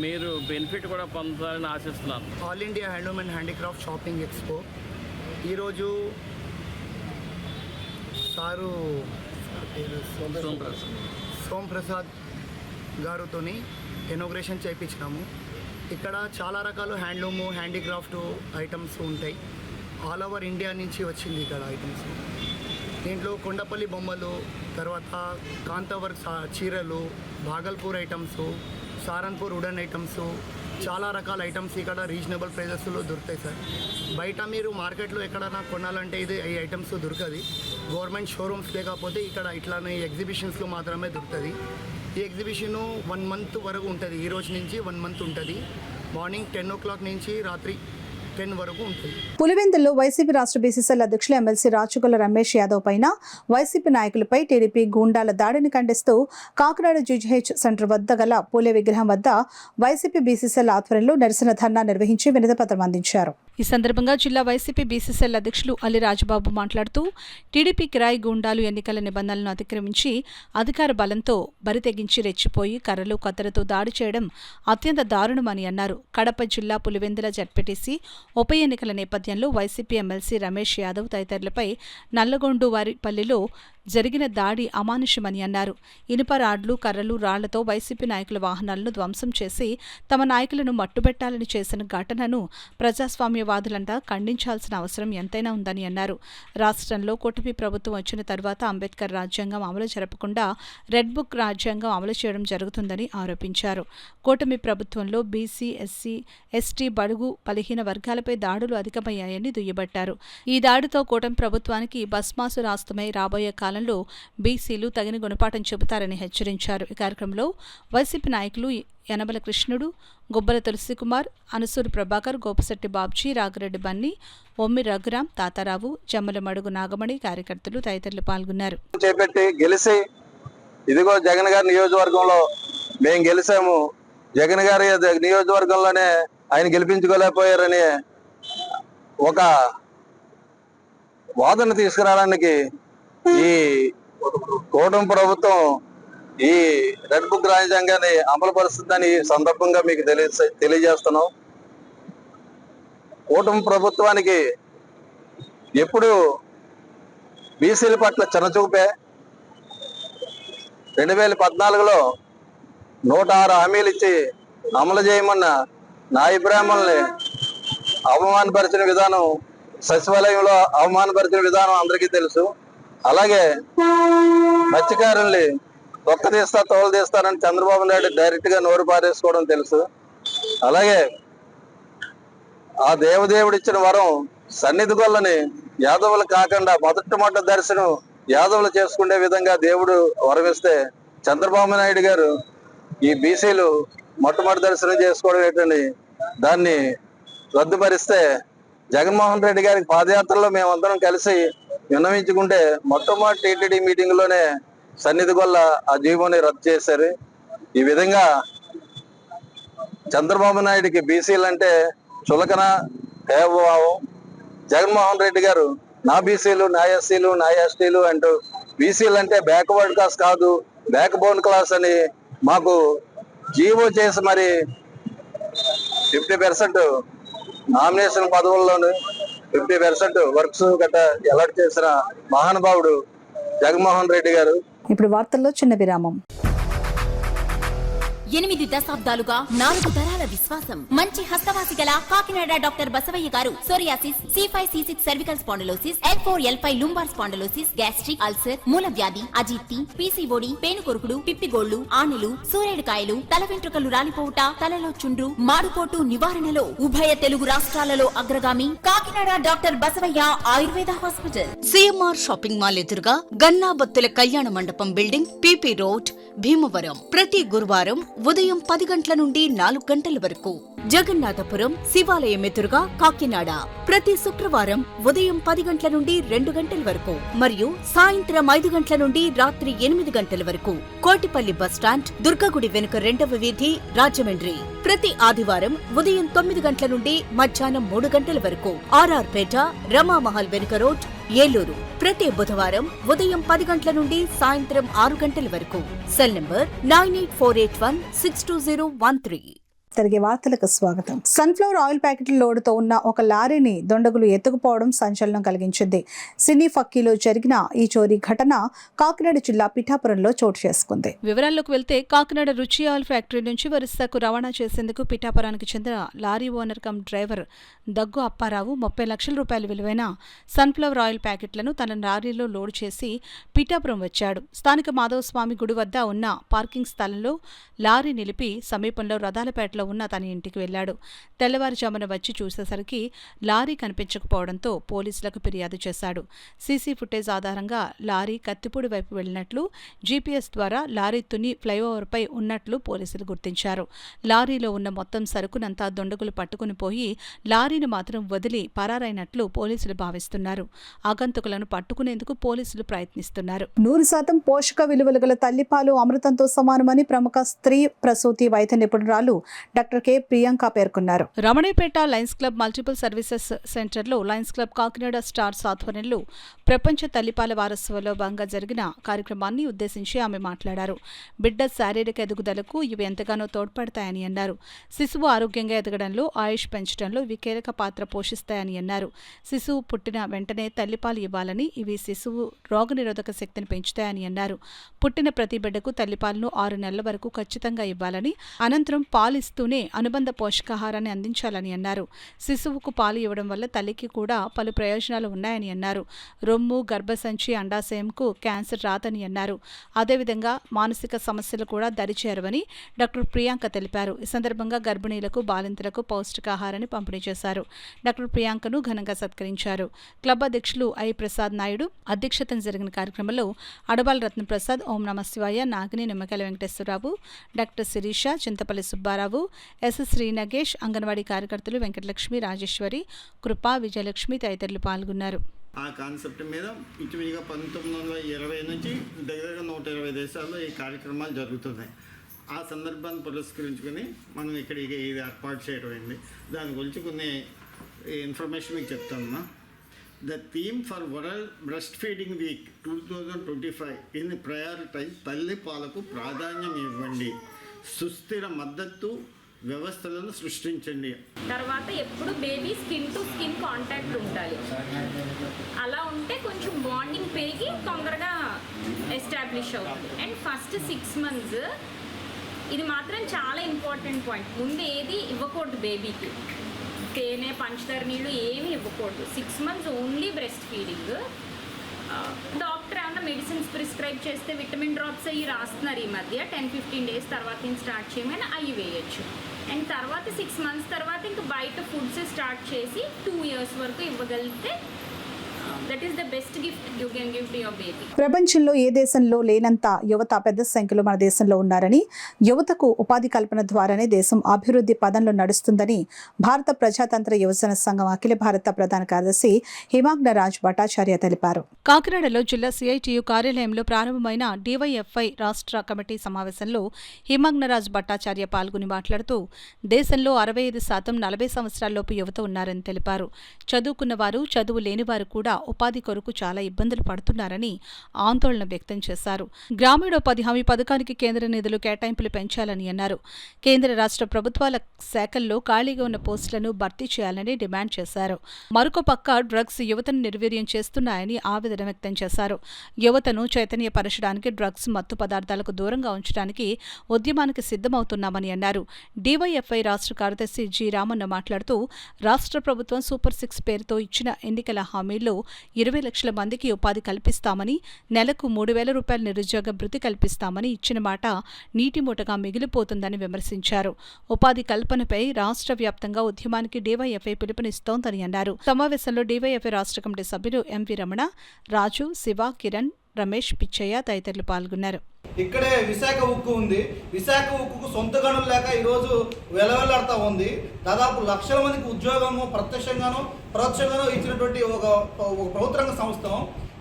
మీరు బెనిఫిట్ కూడా పొందాలని ఆశిస్తున్నాను. All India handloom and handicraft shopping expo ఈరోజు సారు సోంప్రసాద్ గారితో ఇనాగ్రేషన్ చేయించినాము. ఇక్కడ చాలా రకాల హ్యాండ్లూము, హ్యాండీక్రాఫ్ట్ ఐటమ్స్ ఉంటాయి. ఆల్ ఓవర్ ఇండియా నుంచి వచ్చింది ఇక్కడ ఐటమ్స్. దీంట్లో కొండపల్లి బొమ్మలు, తర్వాత కాంతావర్క్ చీరలు, భాగల్పూర్ ఐటమ్స్, సారన్పూర్ వుడెన్ ఐటమ్స్, చాలా రకాల ఐటమ్స్ ఇక్కడ రీజనబుల్ ప్రైజెస్లో దొరుకుతాయి సార్. బయట మీరు మార్కెట్లో ఎక్కడైనా కొనాలంటే ఈ ఐటమ్స్ దొరకదు. గవర్నమెంట్ షోరూమ్స్ లేకపోతే ఇక్కడ ఇట్లానే ఎగ్జిబిషన్స్లో మాత్రమే దొరుకుతుంది. ఈ ఎగ్జిబిషన్ 1 మంత్ వరకు ఉంటుంది. ఈ రోజు నుంచి 1 మంత్ ఉంటుంది. మార్నింగ్ 10 o'clock నుంచి రాత్రి 10 వరకు ఉంటుంది. పులివెందుల్లో వైసీపీ రాష్ట్ర బీసీసీఎల్ అధ్యక్షులు ఎమ్మెల్సీ రాచగొల్ల రమేష్ యాదవ్ పైన వైసీపీ నాయకులపై టీడీపీ గూండాల దాడిని ఖండిస్తూ కాకినాడ జీజీహెచ్ సెంటర్ వద్ద గల పూలే విగ్రహం వద్ద వైసీపీ బీసీసీఎల్ ఆధ్వర్యంలో నిరసన ధర్నా నిర్వహించి వినతిపత్రం అందించారు. ఈ సందర్భంగా జిల్లా వైసీపీ బీసీసీఎల్ అధ్యక్షులు అల్లి రాజబాబు మాట్లాడుతూ టీడీపీ కిరాయి గూండాలు ఎన్నికల నిబంధనలను అతిక్రమించి అధికార బలంతో బరితెగించి రెచ్చిపోయి కర్రలు, కత్తెరతో దాడి చేయడం అత్యంత దారుణమని అన్నారు. కడప జిల్లా పులివెందుల జడ్పీటీసీ ఉప ఎన్నికల నేపథ్యంలో వైసీపీ ఎమ్మెల్సీ రమేష్ యాదవ్ తదితరులపై నల్లగొండు వారిపల్లిలో జరిగిన దాడి అమానుషమని అన్నారు. ఇనుప రాడ్లు, కర్రలు, రాళ్లతో వైసీపీ నాయకుల వాహనాలను ధ్వంసం చేసి తమ నాయకులను మట్టుబెట్టాలని చేసిన ఘటనను ప్రజాస్వామ్యవాదులంతా ఖండించాల్సిన అవసరం ఎంతైనా ఉందని అన్నారు. రాష్ట్రంలో కూటమి ప్రభుత్వం వచ్చిన తర్వాత అంబేద్కర్ రాజ్యాంగం అమలు జరపకుండా రెడ్ బుక్ రాజ్యాంగం అమలు చేయడం జరుగుతుందని ఆరోపించారు. కూటమి ప్రభుత్వంలో బీసీ, ఎస్సీ, ఎస్టీ, బడుగు, బలహీన వర్గాలపై దాడులు అధికమయ్యాయని దుయ్యబట్టారు. ఈ దాడితో కూటమి ప్రభుత్వానికి భస్మాసు రాస్తమై రాబోయే కాలంలో బీసీలు తగిన గుణపాఠం చెబుతారని హెచ్చరించారు. ఈ కార్యక్రమంలో వైసీపీ నాయకులు యనబల కృష్ణుడు, గుబ్బల తులసికుమార్, అనసూరు ప్రభాకర్, గోపశెట్టి బాబ్జీ, రాగిరెడ్డి బన్నీ, ఒమ్మి రఘురాం, తాతారావు, జమ్మల మడుగు నాగమణి, కార్యకర్తలు తదితరులు పాల్గొన్నారు. చేపట్టి గెలిచి ఇదిగో జగన్ గారి నియోజకవర్గంలో మేము గెలిచాము, జగన్ గారి నియోజకవర్గంలోనే ఆయన గెలిపించుకోలేకపోయారని ఒక వాదన తీసుకురావడానికి ఈ కూటమి ప్రభుత్వం ఈ రెడ్ బుక్ రాజ్యాంగాన్ని అమలు పరుస్తుందని సందర్భంగా మీకు తెలియజేస్తున్నాం. కూటమి ప్రభుత్వానికి ఎప్పుడు బీసీల పట్ల చిన్నచూపే. 2014లో 106 హామీలు ఇచ్చి అమలు చేయమన్న నాయ బ్రాహ్మణుల్ని అవమానపరిచిన విధానం, సచివాలయంలో అవమానపరిచిన విధానం అందరికీ తెలుసు. అలాగే మత్స్యకారుల్ని తొక్క తీస్తా, తోలు తీస్తానని చంద్రబాబు నాయుడు డైరెక్ట్ గా నోరు పారేసుకోవడం తెలుసు. అలాగే ఆ దేవదేవుడు ఇచ్చిన వరం సన్నిధి గొల్లని యాదవులు కాకుండా మొదట దర్శనం యాదవులు చేసుకునే విధంగా దేవుడు వరమిస్తే చంద్రబాబు నాయుడు గారు ఈ బీసీలు మొట్టమొదటి దర్శనం చేసుకోవడం ఏంటండి, దాన్ని రద్దుపరిస్తే జగన్మోహన్ రెడ్డి గారికి పాదయాత్రలో మేమందరం కలిసి విన్నవించుకుంటే మొట్టమొదటి టీటీడీ మీటింగ్ లోనే సన్నిధి గొల్ల ఆ జీవోని రద్దు చేశారు. ఈ విధంగా చంద్రబాబు నాయుడికి బీసీలు అంటే చులకన భేదభావం. జగన్మోహన్ రెడ్డి గారు నా బీసీలు, నా ఎస్సీలు, నా ఎస్టీలు అంటూ బీసీలు అంటే బ్యాక్వర్డ్ క్లాస్ కాదు, బ్యాక్ బోన్ క్లాస్ అని మాకు జీవో చేసి మరి 50% నామినేషన్ పదవుల్లోనూ 50% వర్క్స్ గట్రా అలాట్ చేసిన మహానుభావుడు జగన్మోహన్ రెడ్డి గారు. ఇప్పుడు వార్తల్లో చిన్న విరామం. 8 దశాబ్దాలుగా 4 తరాల విశ్వాసం. మంచి హస్తవాసి గల కాకినాడ డాక్టర్ బసవయ్య గారు psoriasis, C5C6 cervical spondylosis, L4L5 lumbar spondylosis, gastric ulcer, మూల వ్యాధి, అజీర్తి, PCOD, పేనుకొరుకుడు, పిప్పిగోళ్లు, ఆనెలు, సూరేడుకాయలు, తల వెంట్రుకలు రాలిపోవుట, తలలో చుండ్రు, మాడుపోటు నివారణలో ఉభయ తెలుగు రాష్ట్రాలలో అగ్రగామి Kakinada doctor Basavaiah Ayurveda hospital. CMR shopping mall ఎదురుగా గన్నాబత్తుల కళ్యాణ మండపం బిల్డింగ్, PP రోడ్, భీమవరం. ప్రతి గురువారం ఉదయం 10 గంటల నుండి 4 గంటల వరకు. జగన్నాథపురం శివాలయం ఎదురుగా కాకినాడ ప్రతి శుక్రవారం ఉదయం 10 గంటల నుండి 2 గంటల వరకు మరియు సాయంత్రం 5 గంటల నుండి రాత్రి 8 గంటల వరకు. కోటిపల్లి బస్టాండ్, దుర్గగుడి వెనుక 2వ వీధి, రాజమండ్రి. ప్రతి ఆదివారం ఉదయం 9 గంటల నుండి మధ్యాహ్నం 3 గంటల వరకు. RR పేట, రమామహల్ వెనుక రోడ్, ఏలూరు. ప్రతి బుధవారం ఉదయం 10 గంటల నుండి సాయంత్రం 6 గంటల వరకు. Cell number 9848162013. తిరిగే వార్తలకు స్వాగతం. సన్ఫ్లవర్ ఆయిల్ ప్యాకెట్ల లోడుతో ఉన్న ఒక లారీని దొండగులు ఎత్తుకుపోవడం సంచలనం కలిగించింది. సినీ ఫక్కీలో జరిగిన ఈ చోరీ ఘటన కాకినాడ జిల్లా పిఠాపురంలో చోటు చేసుకుంది. వివరాల్లోకి వెళ్తే కాకినాడ రుచి ఆయిల్ ఫ్యాక్టరీ నుంచి ఒరిస్సాకు రవాణా చేసేందుకు పిఠాపురానికి చెందిన లారీ ఓనర్ కమ్ డ్రైవర్ దగ్గు అప్పారావు 30 లక్షల రూపాయల విలువైన సన్ఫ్లవర్ ఆయిల్ ప్యాకెట్లను తన లారీలో లోడు చేసి పిఠాపురం వచ్చాడు. స్థానిక మాధవస్వామి గుడి వద్ద ఉన్న పార్కింగ్ స్థలంలో లారీ నిలిపి సమీపంలో రథాలపేటలో ఉన్న తన ఇంటికి వెళ్లాడు. తెల్లవారుజామున వచ్చి చూసేసరికి లారీ కనిపించకపోవడంతో పోలీసులకు ఫిర్యాదు చేశాడు. సీసీ ఫుటేజ్ ఆధారంగా లారీ కత్తిపూడి వైపు వెళ్లినట్లు, జీపీఎస్ ద్వారా లారీ తుని ఫ్లైఓవర్పై ఉన్నట్లు పోలీసులు గుర్తించారు. లారీలో ఉన్న మొత్తం సరుకునంతా దొండగులు పట్టుకుని పోయి లారీని మాత్రం వదిలి పరారైనట్లు పోలీసులు భావిస్తున్నారు. ఆగంతుకులను పట్టుకునేందుకు పోలీసులు ప్రయత్నిస్తున్నారు. 100% పోషక విలువలు గల తల్లిపాలు అమృతంతో సమానమని ప్రముఖ స్త్రీ ప్రసూతి వైద్య నిపుణురాలు డాక్టర్ కె ప్రియాంక పేర్కొన్నారు. రమణేపేట లయన్స్ క్లబ్ మల్టిపుల్ సర్వీసెస్ సెంటర్లో లయన్స్ క్లబ్ కాకినాడ స్టార్స్ ఆధ్వర్యంలో ప్రపంచ తల్లిపాల వారోత్సవంలో భాగంగా జరిగిన కార్యక్రమాన్ని ఉద్దేశించి ఆమె మాట్లాడారు. బిడ్డ శారీరక ఎదుగుదలకు ఇవి ఎంతగానో తోడ్పడతాయని అన్నారు. శిశువు ఆరోగ్యంగా ఎదగడంలో, ఆయుష్ పెంచడంలో ఇవి కీలక పాత్ర పోషిస్తాయని అన్నారు. శిశువు పుట్టిన వెంటనే తల్లిపాలు ఇవ్వాలని, ఇవి శిశువు రోగనిరోధక శక్తిని పెంచుతాయని అన్నారు. పుట్టిన ప్రతి బిడ్డకు తల్లిపాలను 6 నెలల వరకు ఖచ్చితంగా ఇవ్వాలని, అనంతరం పాలిస్తూనే అనుబంధ పోషకాహారాన్ని అందించాలని అన్నారు. శిశువుకు పాలు ఇవ్వడం వల్ల తల్లికి కూడా పలు ప్రయోజనాలు ఉన్నాయని అన్నారు. రొమ్ము, గర్భసంచి, అండాశయంకు క్యాన్సర్ రాదని అన్నారు. అదేవిధంగా మానసిక సమస్యలు కూడా దరిచేరవని డాక్టర్ ప్రియాంక తెలిపారు. ఈ సందర్భంగా గర్భిణీలకు, బాలింతలకు పౌష్టికాహారాన్ని పంపిణీ చేశారు. డాక్టర్ ప్రియాంకను ఘనంగా సత్కరించారు. క్లబ్ అధ్యక్షులు ఐ ప్రసాద్ నాయుడు అధ్యక్షతన జరిగిన కార్యక్రమంలో అడబాల రత్నప్రసాద్, ఓం నమ శివాయ, నాగిని నిమ్మకాయల వెంకటేశ్వరరావు, డాక్టర్ శిరీష, చింతపల్లి సుబ్బారావు, ఎస్ శ్రీనగేష్, అంగన్వాడీ కార్యకర్తలు వెంకటలక్ష్మి, రాజేశ్వరి, కృప, విజయలక్ష్మి తదితరులు పాల్గొన్నారు. ఆ కాన్సెప్ట్ మీద ఇంచుమించుగా 1920 నుంచి దగ్గరగా 120 దేశాల్లో ఈ కార్యక్రమాలు జరుగుతున్నాయి. ఆ సందర్భాన్ని పురస్కరించుకొని మనం ఇక్కడ ఇది ఏర్పాటు చేయడం అయింది. దాని గురించి కొన్ని ఇన్ఫర్మేషన్ మీకు చెప్తామమ్మా. The theme for World Breastfeeding Week 2025 in prioritize తల్లి పాలకు ప్రాధాన్యం ఇవ్వండి, సుస్థిర మద్దతు వ్యవస్థలను సృష్టించండి. తర్వాత ఎప్పుడు baby skin to skin contact ఉండాలి. అలా ఉంటే కొంచెం బాండింగ్ పెరిగి తొందరగా ఎస్టాబ్లిష్ అవుతుంది. అండ్ ఫస్ట్ 6 months ఇది మాత్రం చాలా ఇంపార్టెంట్ పాయింట్. ముందు ఏది ఇవ్వకూడదు బేబీకి, తేనె, పంచదార నీళ్ళు ఏమీ ఇవ్వకూడదు. 6 months only breast feeding. Doctor ఏమన్నా మెడిసిన్స్ ప్రిస్క్రైబ్ చేస్తే విటమిన్ డ్రాప్స్ అవి రాస్తున్నారు ఈ మధ్య. 10-15 days తర్వాత స్టార్ట్ చేయమని అవి వేయచ్చు. అండ్ తర్వాత 6 months తర్వాత ఇంకా బయట ఫుడ్స్ స్టార్ట్ చేసి 2 years వరకు ఇవ్వగలిగితే that is the best gift you can give to your baby. ప్రపంచంలో ఏ దేశంలో లేనంత యువత పెద్ద సంఖ్యలో మన దేశంలో ఉన్నారని, యువతకు ఉపాధి కల్పన ద్వారానే దేశం అభివృద్ధి పదంలో నడుస్తుందని భారత ప్రజాతంత్ర యువజన సంఘం అఖిల భారత ప్రధాన కార్యదర్శి హిమాగ్నరాజ్ భట్టాచార్య తెలిపారు. కాకినాడలో జిల్లా సిఐటియు కార్యాలయంలో ప్రారంభమైన డివైఎఫ్ఐ రాష్ట్ర కమిటీ సమావేశంలో హిమాగ్నరాజ్ భట్టాచార్య పాల్గొని మాట్లాడుతూ దేశంలో 65% 40 సంవత్సరాల్లోపు యువత ఉన్నారని తెలిపారు. చదువుకున్న వారు, చదువు లేని వారు కూడా ఉపాధి కొరకు చాలా ఇబ్బందులు పడుతున్నారని ఆందోళన వ్యక్తం చేశారు. గ్రామీణోపాధి హామీ పథకానికి కేంద్ర నిధులు కేటాయింపులు పెంచాలని అన్నారు. కేంద్ర రాష్ట్ర ప్రభుత్వాల శాఖల్లో ఖాళీగా ఉన్న పోస్టులను భర్తీ చేయాలని డిమాండ్ చేశారు. మరొక పక్క డ్రగ్స్ యువతను నిర్వీర్యం చేస్తున్నాయని ఆవేదన వ్యక్తం చేశారు. యువతను చైతన్యపరచడానికి డ్రగ్స్ మత్తు పదార్థాలకు దూరంగా ఉంచడానికి ఉద్యమానికి సిద్ధమవుతున్నామని అన్నారు. డివైఎఫ్ఐ రాష్ట్ర కార్యదర్శి జి రామన్న మాట్లాడుతూ రాష్ట్ర ప్రభుత్వం సూపర్ 6 పేరుతో ఇచ్చిన ఎన్నికల హామీల్లో 20 లక్షల మందికి ఉపాధి కల్పిస్తామని, నెలకు 3,000 రూపాయల నిరుద్యోగ భృతి కల్పిస్తామని ఇచ్చిన మాట నీటిమూటగా మిగిలిపోతుందని విమర్శించారు. ఉపాధి కల్పనపై రాష్ట్ర వ్యాప్తంగా ఉద్యమానికి డివైఎఫ్ఐ పిలుపునిస్తోందని అన్నారు. సమావేశంలో డివైఎఫ్ఐ రాష్ట్ర కమిటీ సభ్యులు ఎంవి రమణ, రాజు, శివ, కిరణ్, రమేష్, పిచ్చయ్య తదితరులు పాల్గొన్నారు. ఇక్కడే విశాఖ ఉక్కు ఉంది. విశాఖ ఉక్కుకు సొంత గనులు లేక ఈరోజు వెలవెల్లాడుతూ ఉంది. దాదాపు లక్షల మందికి ఉద్యోగము ప్రత్యక్షంగానూ పరోక్షంగానూ ఇచ్చినటువంటి ఒక ప్రభుత్వ రంగ సంస్థ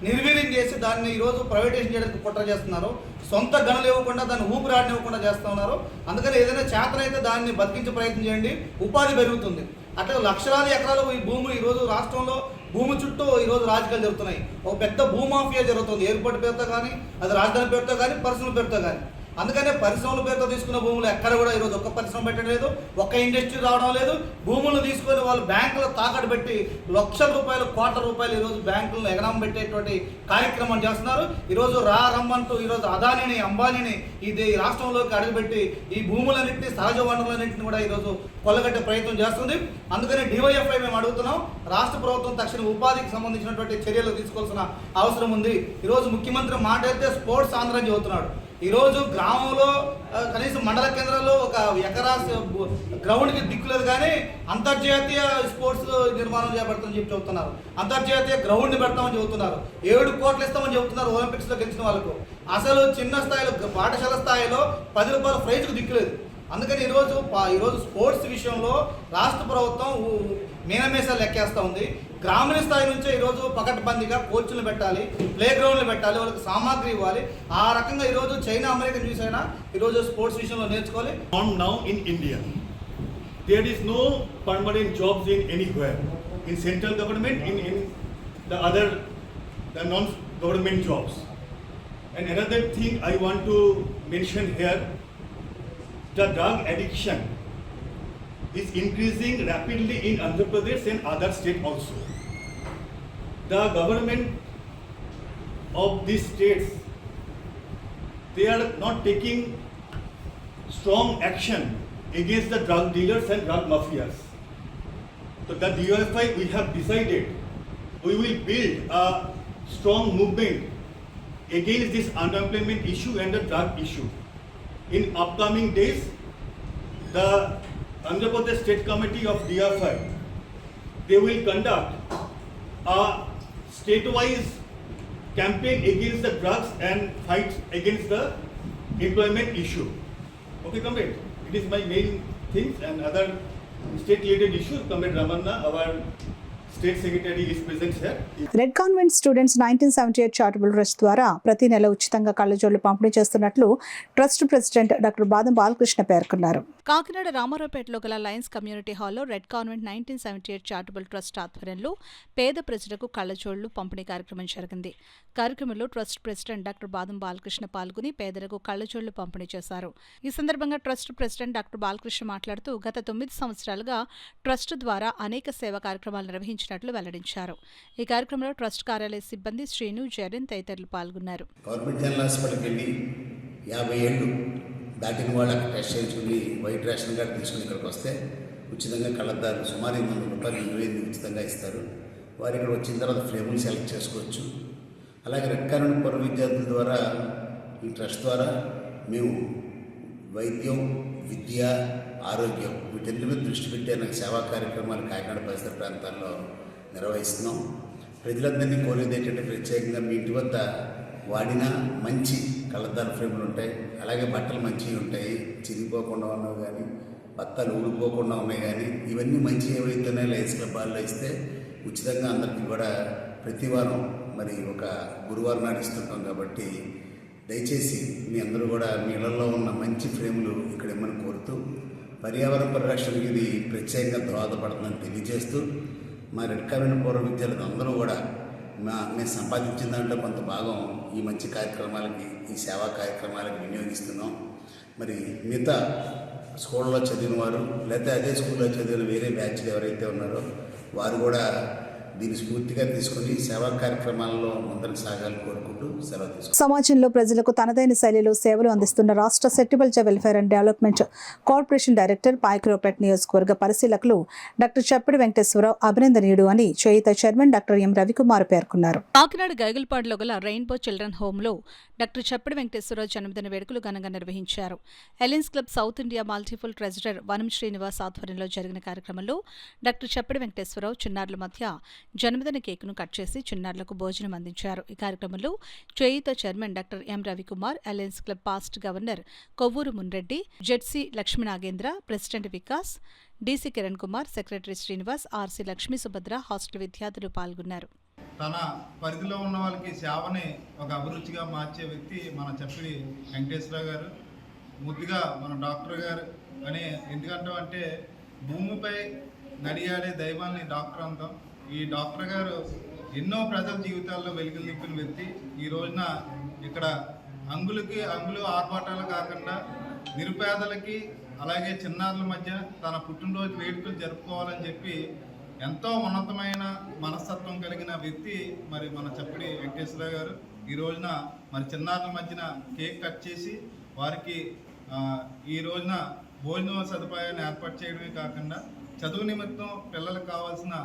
నిర్వీర్యం చేసి దాన్ని ఈరోజు ప్రైవేటైజేషన్ చేయడానికి కుట్ర చేస్తున్నారు. సొంత గనులు ఇవ్వకుండా దాన్ని ఊపిరాడనివ్వకుండా చేస్తూ ఉన్నారు. అందుకని ఏదైనా చేతనైతే దాన్ని బతికించే ప్రయత్నం చేయండి, ఉపాధి పెరుగుతుంది. అట్లా లక్షలాది ఎకరాలు ఈ భూములు ఈరోజు రాష్ట్రంలో భూమి చుట్టూ ఈరోజు రాజకీయాలు జరుగుతున్నాయి. ఒక పెద్ద భూమాఫియా జరుగుతుంది. ఎయిర్పోర్ట్ పేరుతో కానీ, అది రాజధాని పేరుతో కానీ, పరిశ్రమల పేరుతో కానీ. అందుకనే పరిశ్రమల పేరుతో తీసుకున్న భూములు ఎక్కడ కూడా ఈరోజు ఒక్క పరిశ్రమ పెట్టడం లేదు, ఒక్క ఇండస్ట్రీ రావడం లేదు. భూములను తీసుకొని వాళ్ళు బ్యాంకులో తాకట్టు పెట్టి లక్షల రూపాయలు, కోట్ల రూపాయలు ఈరోజు బ్యాంకులను ఎగనం పెట్టేటువంటి కార్యక్రమం చేస్తున్నారు. ఈరోజు రమ్మంటూ ఈరోజు అదానిని, అంబానీని ఈ రాష్ట్రంలోకి అడుగుపెట్టి ఈ భూములన్నింటినీ, సహజ వనరులన్నింటినీ కూడా ఈరోజు కొల్లగట్టే ప్రయత్నం చేస్తుంది. అందుకని డివైఎఫ్ఐ మేము అడుగుతున్నాం, రాష్ట్ర ప్రభుత్వం తక్షణ ఉపాధికి సంబంధించినటువంటి చర్యలు తీసుకోవాల్సిన అవసరం ఉంది. ఈరోజు ముఖ్యమంత్రి మాట్లాడితే స్పోర్ట్స్ ఆంధ్ర అని చెబుతున్నాడు. ఈరోజు గ్రామంలో కనీసం మండల కేంద్రాల్లో ఒక ఎకరా గ్రౌండ్కి దిక్కులేదు, కానీ అంతర్జాతీయ స్పోర్ట్స్ నిర్మాణం చేపడతామని చెప్పి చెబుతున్నారు. అంతర్జాతీయ గ్రౌండ్ని పెడతామని చెబుతున్నారు. 7 కోట్లు ఇస్తామని చెబుతున్నారు ఒలింపిక్స్లో గెలిచిన వాళ్ళకు. అసలు చిన్న స్థాయిలో పాఠశాల స్థాయిలో 10 రూపాయల ప్రైజ్కు దిక్కులేదు. అందుకని ఈరోజు స్పోర్ట్స్ విషయంలో రాష్ట్ర ప్రభుత్వం మీనమేసాలు లెక్కేస్తూ ఉంది. గ్రామీణ స్థాయి నుంచే ఈరోజు పకడ్బందీగా కోచ్లు పెట్టాలి, ప్లే గ్రౌండ్లు పెట్టాలి, వాళ్ళకి సామాగ్రి ఇవ్వాలి. ఆ రకంగా ఈరోజు చైనా, అమెరికా చూసైనా ఈరోజు స్పోర్ట్స్ విషయంలో నేర్చుకోవాలి. Now in India, there is no permanent jobs in anywhere. In central government, in the non-government jobs. And another thing I want to mention here, the drug addiction is increasing rapidly in Andhra Pradesh and other states also. The government of these states, they are not taking strong action against the drug dealers and drug mafias. So the DOFI, we have decided we will build a strong movement against this unemployment issue and the drug issue. In upcoming days, the Andhra Pradesh State Committee of DFI, they will conduct a state-wise campaign against the drugs and fight against the employment issue. Okay, comrade, it is my main things, and other state-related issues, Comrade Ramanna, our State Secretary, is present here. Red convent students 1978 charitable trust ద్వారా ప్రతి నెల ఉచితంగా కళ్ళజోళ్లు పంపిణీ చేస్తున్నట్లు trust president doctor బాదం బాలకృష్ణ పేర్కొన్నారు. కాకినాడ రామారావుపేటలో గల Lions community హాల్లో రెడ్ కాన్వెంట్ 1978 చారిటబుల్ ట్రస్ట్ ఆధ్వర్యంలో పేద ప్రజలకు కళ్ళజోళ్లు పంపిణీ కార్యక్రమం జరిగింది. కార్యక్రమంలో ట్రస్ట్ ప్రెసిడెంట్ డాక్టర్ బాదం బాలకృష్ణ పాల్గొని పేదలకు కళ్ళజోళ్లు పంపిణీ చేశారు. ఈ సందర్భంగా ట్రస్ట్ ప్రెసిడెంట్ డాక్టర్ బాలకృష్ణ మాట్లాడుతూ గత 9 సంవత్సరాలుగా ట్రస్ట్ ద్వారా అనేక సేవా కార్యక్రమాలు నిర్వహించినట్లు వెల్లడించారు. ఈ కార్యక్రమంలో ట్రస్ట్ కార్యాలయ సిబ్బంది శ్రీను, జరీన్ తదితరులు పాల్గొన్నారు. గవర్నమెంట్ జనరల్ హాస్పిటల్కి వెళ్ళి 50 ఏళ్ళు దాటిన వాళ్ళు అక్కడ టెస్ట్ చేయించుకుని వైట్ రేషన్ కార్డు తీసుకుని ఇక్కడికి వస్తే ఉచితంగా కళ్ళద్దాలు సుమారు 800 రూపాయలు 28 ఉచితంగా ఇస్తారు. వారు ఇక్కడ వచ్చిన తర్వాత ఫ్రేములు సెలెక్ట్ చేసుకోవచ్చు. అలాగే రెడ్ కాన్వెంట్ పూర్వ విద్యార్థుల ద్వారా ఈ ట్రస్ట్ ద్వారా మేము వైద్యం, విద్య, ఆరోగ్యం వీటన్నిటి మీద దృష్టి పెట్టి అనేక సేవా కార్యక్రమాలు కాకినాడ పరిసర ప్రాంతాల్లో నిర్వహిస్తున్నాం. ప్రజలందరినీ కోరేది ఏంటంటే ప్రత్యేకంగా మీ ఇంటి వద్ద వాడిన మంచి కళ్ళద్దాల ఫ్రేములు ఉంటాయి, అలాగే బట్టలు మంచివి ఉంటాయి, చిరిగిపోకుండా ఉన్నవి కానీ బత్తాలు ఊడిపోకుండా ఉన్నాయి కానీ ఇవన్నీ మంచి ఏవైతేనే లయన్స్ క్లబ్ బాల్లో ఇస్తే ఉచితంగా అందరికీ కూడా ప్రతి వారం మరి ఒక గురువారం నాడు ఇస్తుంటాం. కాబట్టి దయచేసి మీ అందరూ కూడా మీ ఇళ్లలో ఉన్న మంచి ఫ్రేములు ఇక్కడ ఇమ్మని కోరుతూ పర్యావరణ పరిరక్షణకి ఇది ప్రత్యేకంగా దోహదపడుతుందని తెలియజేస్తూ మా రెడ్ కామెంట్ పూర్వ విద్యార్థులు అందరూ కూడా మేము సంపాదించిన దాంట్లో కొంత భాగం ఈ మంచి కార్యక్రమాలకి, ఈ సేవా కార్యక్రమాలకి వినియోగిస్తున్నాం. మరి మిగతా స్కూల్లో చదివిన వారు లేకపోతే అదే స్కూల్లో చదివిన వేరే బ్యాచ్లు ఎవరైతే ఉన్నారో వారు కూడా దీన్ని స్ఫూర్తిగా తీసుకుని సేవా కార్యక్రమాల్లో ముందరకు సాగాలని కోరుకుంటూ సెలవు తీసుకుంటాం. సమాజంలో ప్రజలకు తనదైన శైలిలో సేవలు అందిస్తున్న రాష్ట్ర Settibalija welfare and development corporation director Payakaraopeta నియోజకవర్గ పరిశీలకులు డాక్టర్ చప్పిడి వెంకటేశ్వరరావు అభినందనీయుడు అని చేయుత చైర్మన్ డాక్టర్ ఎం రవికుమార్ పేర్కొన్నారు. కాకినాడ గైగులపాడులో గల రెయిన్బో చిల్డ్రన్ హోంలో డాక్టర్ చప్పిడి వెంకటేశ్వరరావు జన్మదిన వేడుకలు ఘనంగా నిర్వహించారు. Alliance club south India multiple treasurer వనం శ్రీనివాస్ ఆధ్వర్యంలో జరిగిన కార్యక్రమంలో డాక్టర్ చప్పిడి వెంకటేశ్వరరావు చిన్నారుల మధ్య జన్మదిన కేకును కట్ చేసి చిన్నారులకు భోజనం అందించారు. ఈ కార్యక్రమంలో Cheyutha chairman doctor M Ravikumar, alliance club past governor Kovvuru Munreddy, ZC Lakshminagendra, president Vikas, DC Kiran Kumar, secretary Srinivas, RC Lakshmi Subhadra, hostel విద్యార్థులు పాల్గొన్నారు. తన పరిధిలో ఉన్న వాళ్ళకి సేవని ఒక అభిరుచిగా మార్చే వ్యక్తి మన చప్పిడి వెంకటేశ్వరరావు గారు. ముద్దుగా మన డాక్టర్ గారు అని ఎందుకంటే భూమిపై నడియాడే దైవాన్ని డాక్టర్ అంటాం. ఈ డాక్టర్ గారు ఎన్నో ప్రజల జీవితాల్లో వెలుగులు నింపిన వ్యక్తి. ఈ రోజున ఇక్కడ అంగులు ఆర్భాటాలు కాకుండా నిరుపేదలకి అలాగే చిన్నారుల మధ్య తన పుట్టినరోజు వేడుకలు జరుపుకోవాలని చెప్పి ఎంతో ఉన్నతమైన మనస్తత్వం కలిగిన వ్యక్తి మరి మన చప్పిడి వెంకటేశ్వరరావు గారు. ఈ రోజున మరి చిన్నారుల మధ్యన కేక్ కట్ చేసి వారికి ఈ రోజున భోజన సదుపాయాన్ని ఏర్పాటు చేయడమే కాకుండా చదువు నిమిత్తం పిల్లలకు కావాల్సిన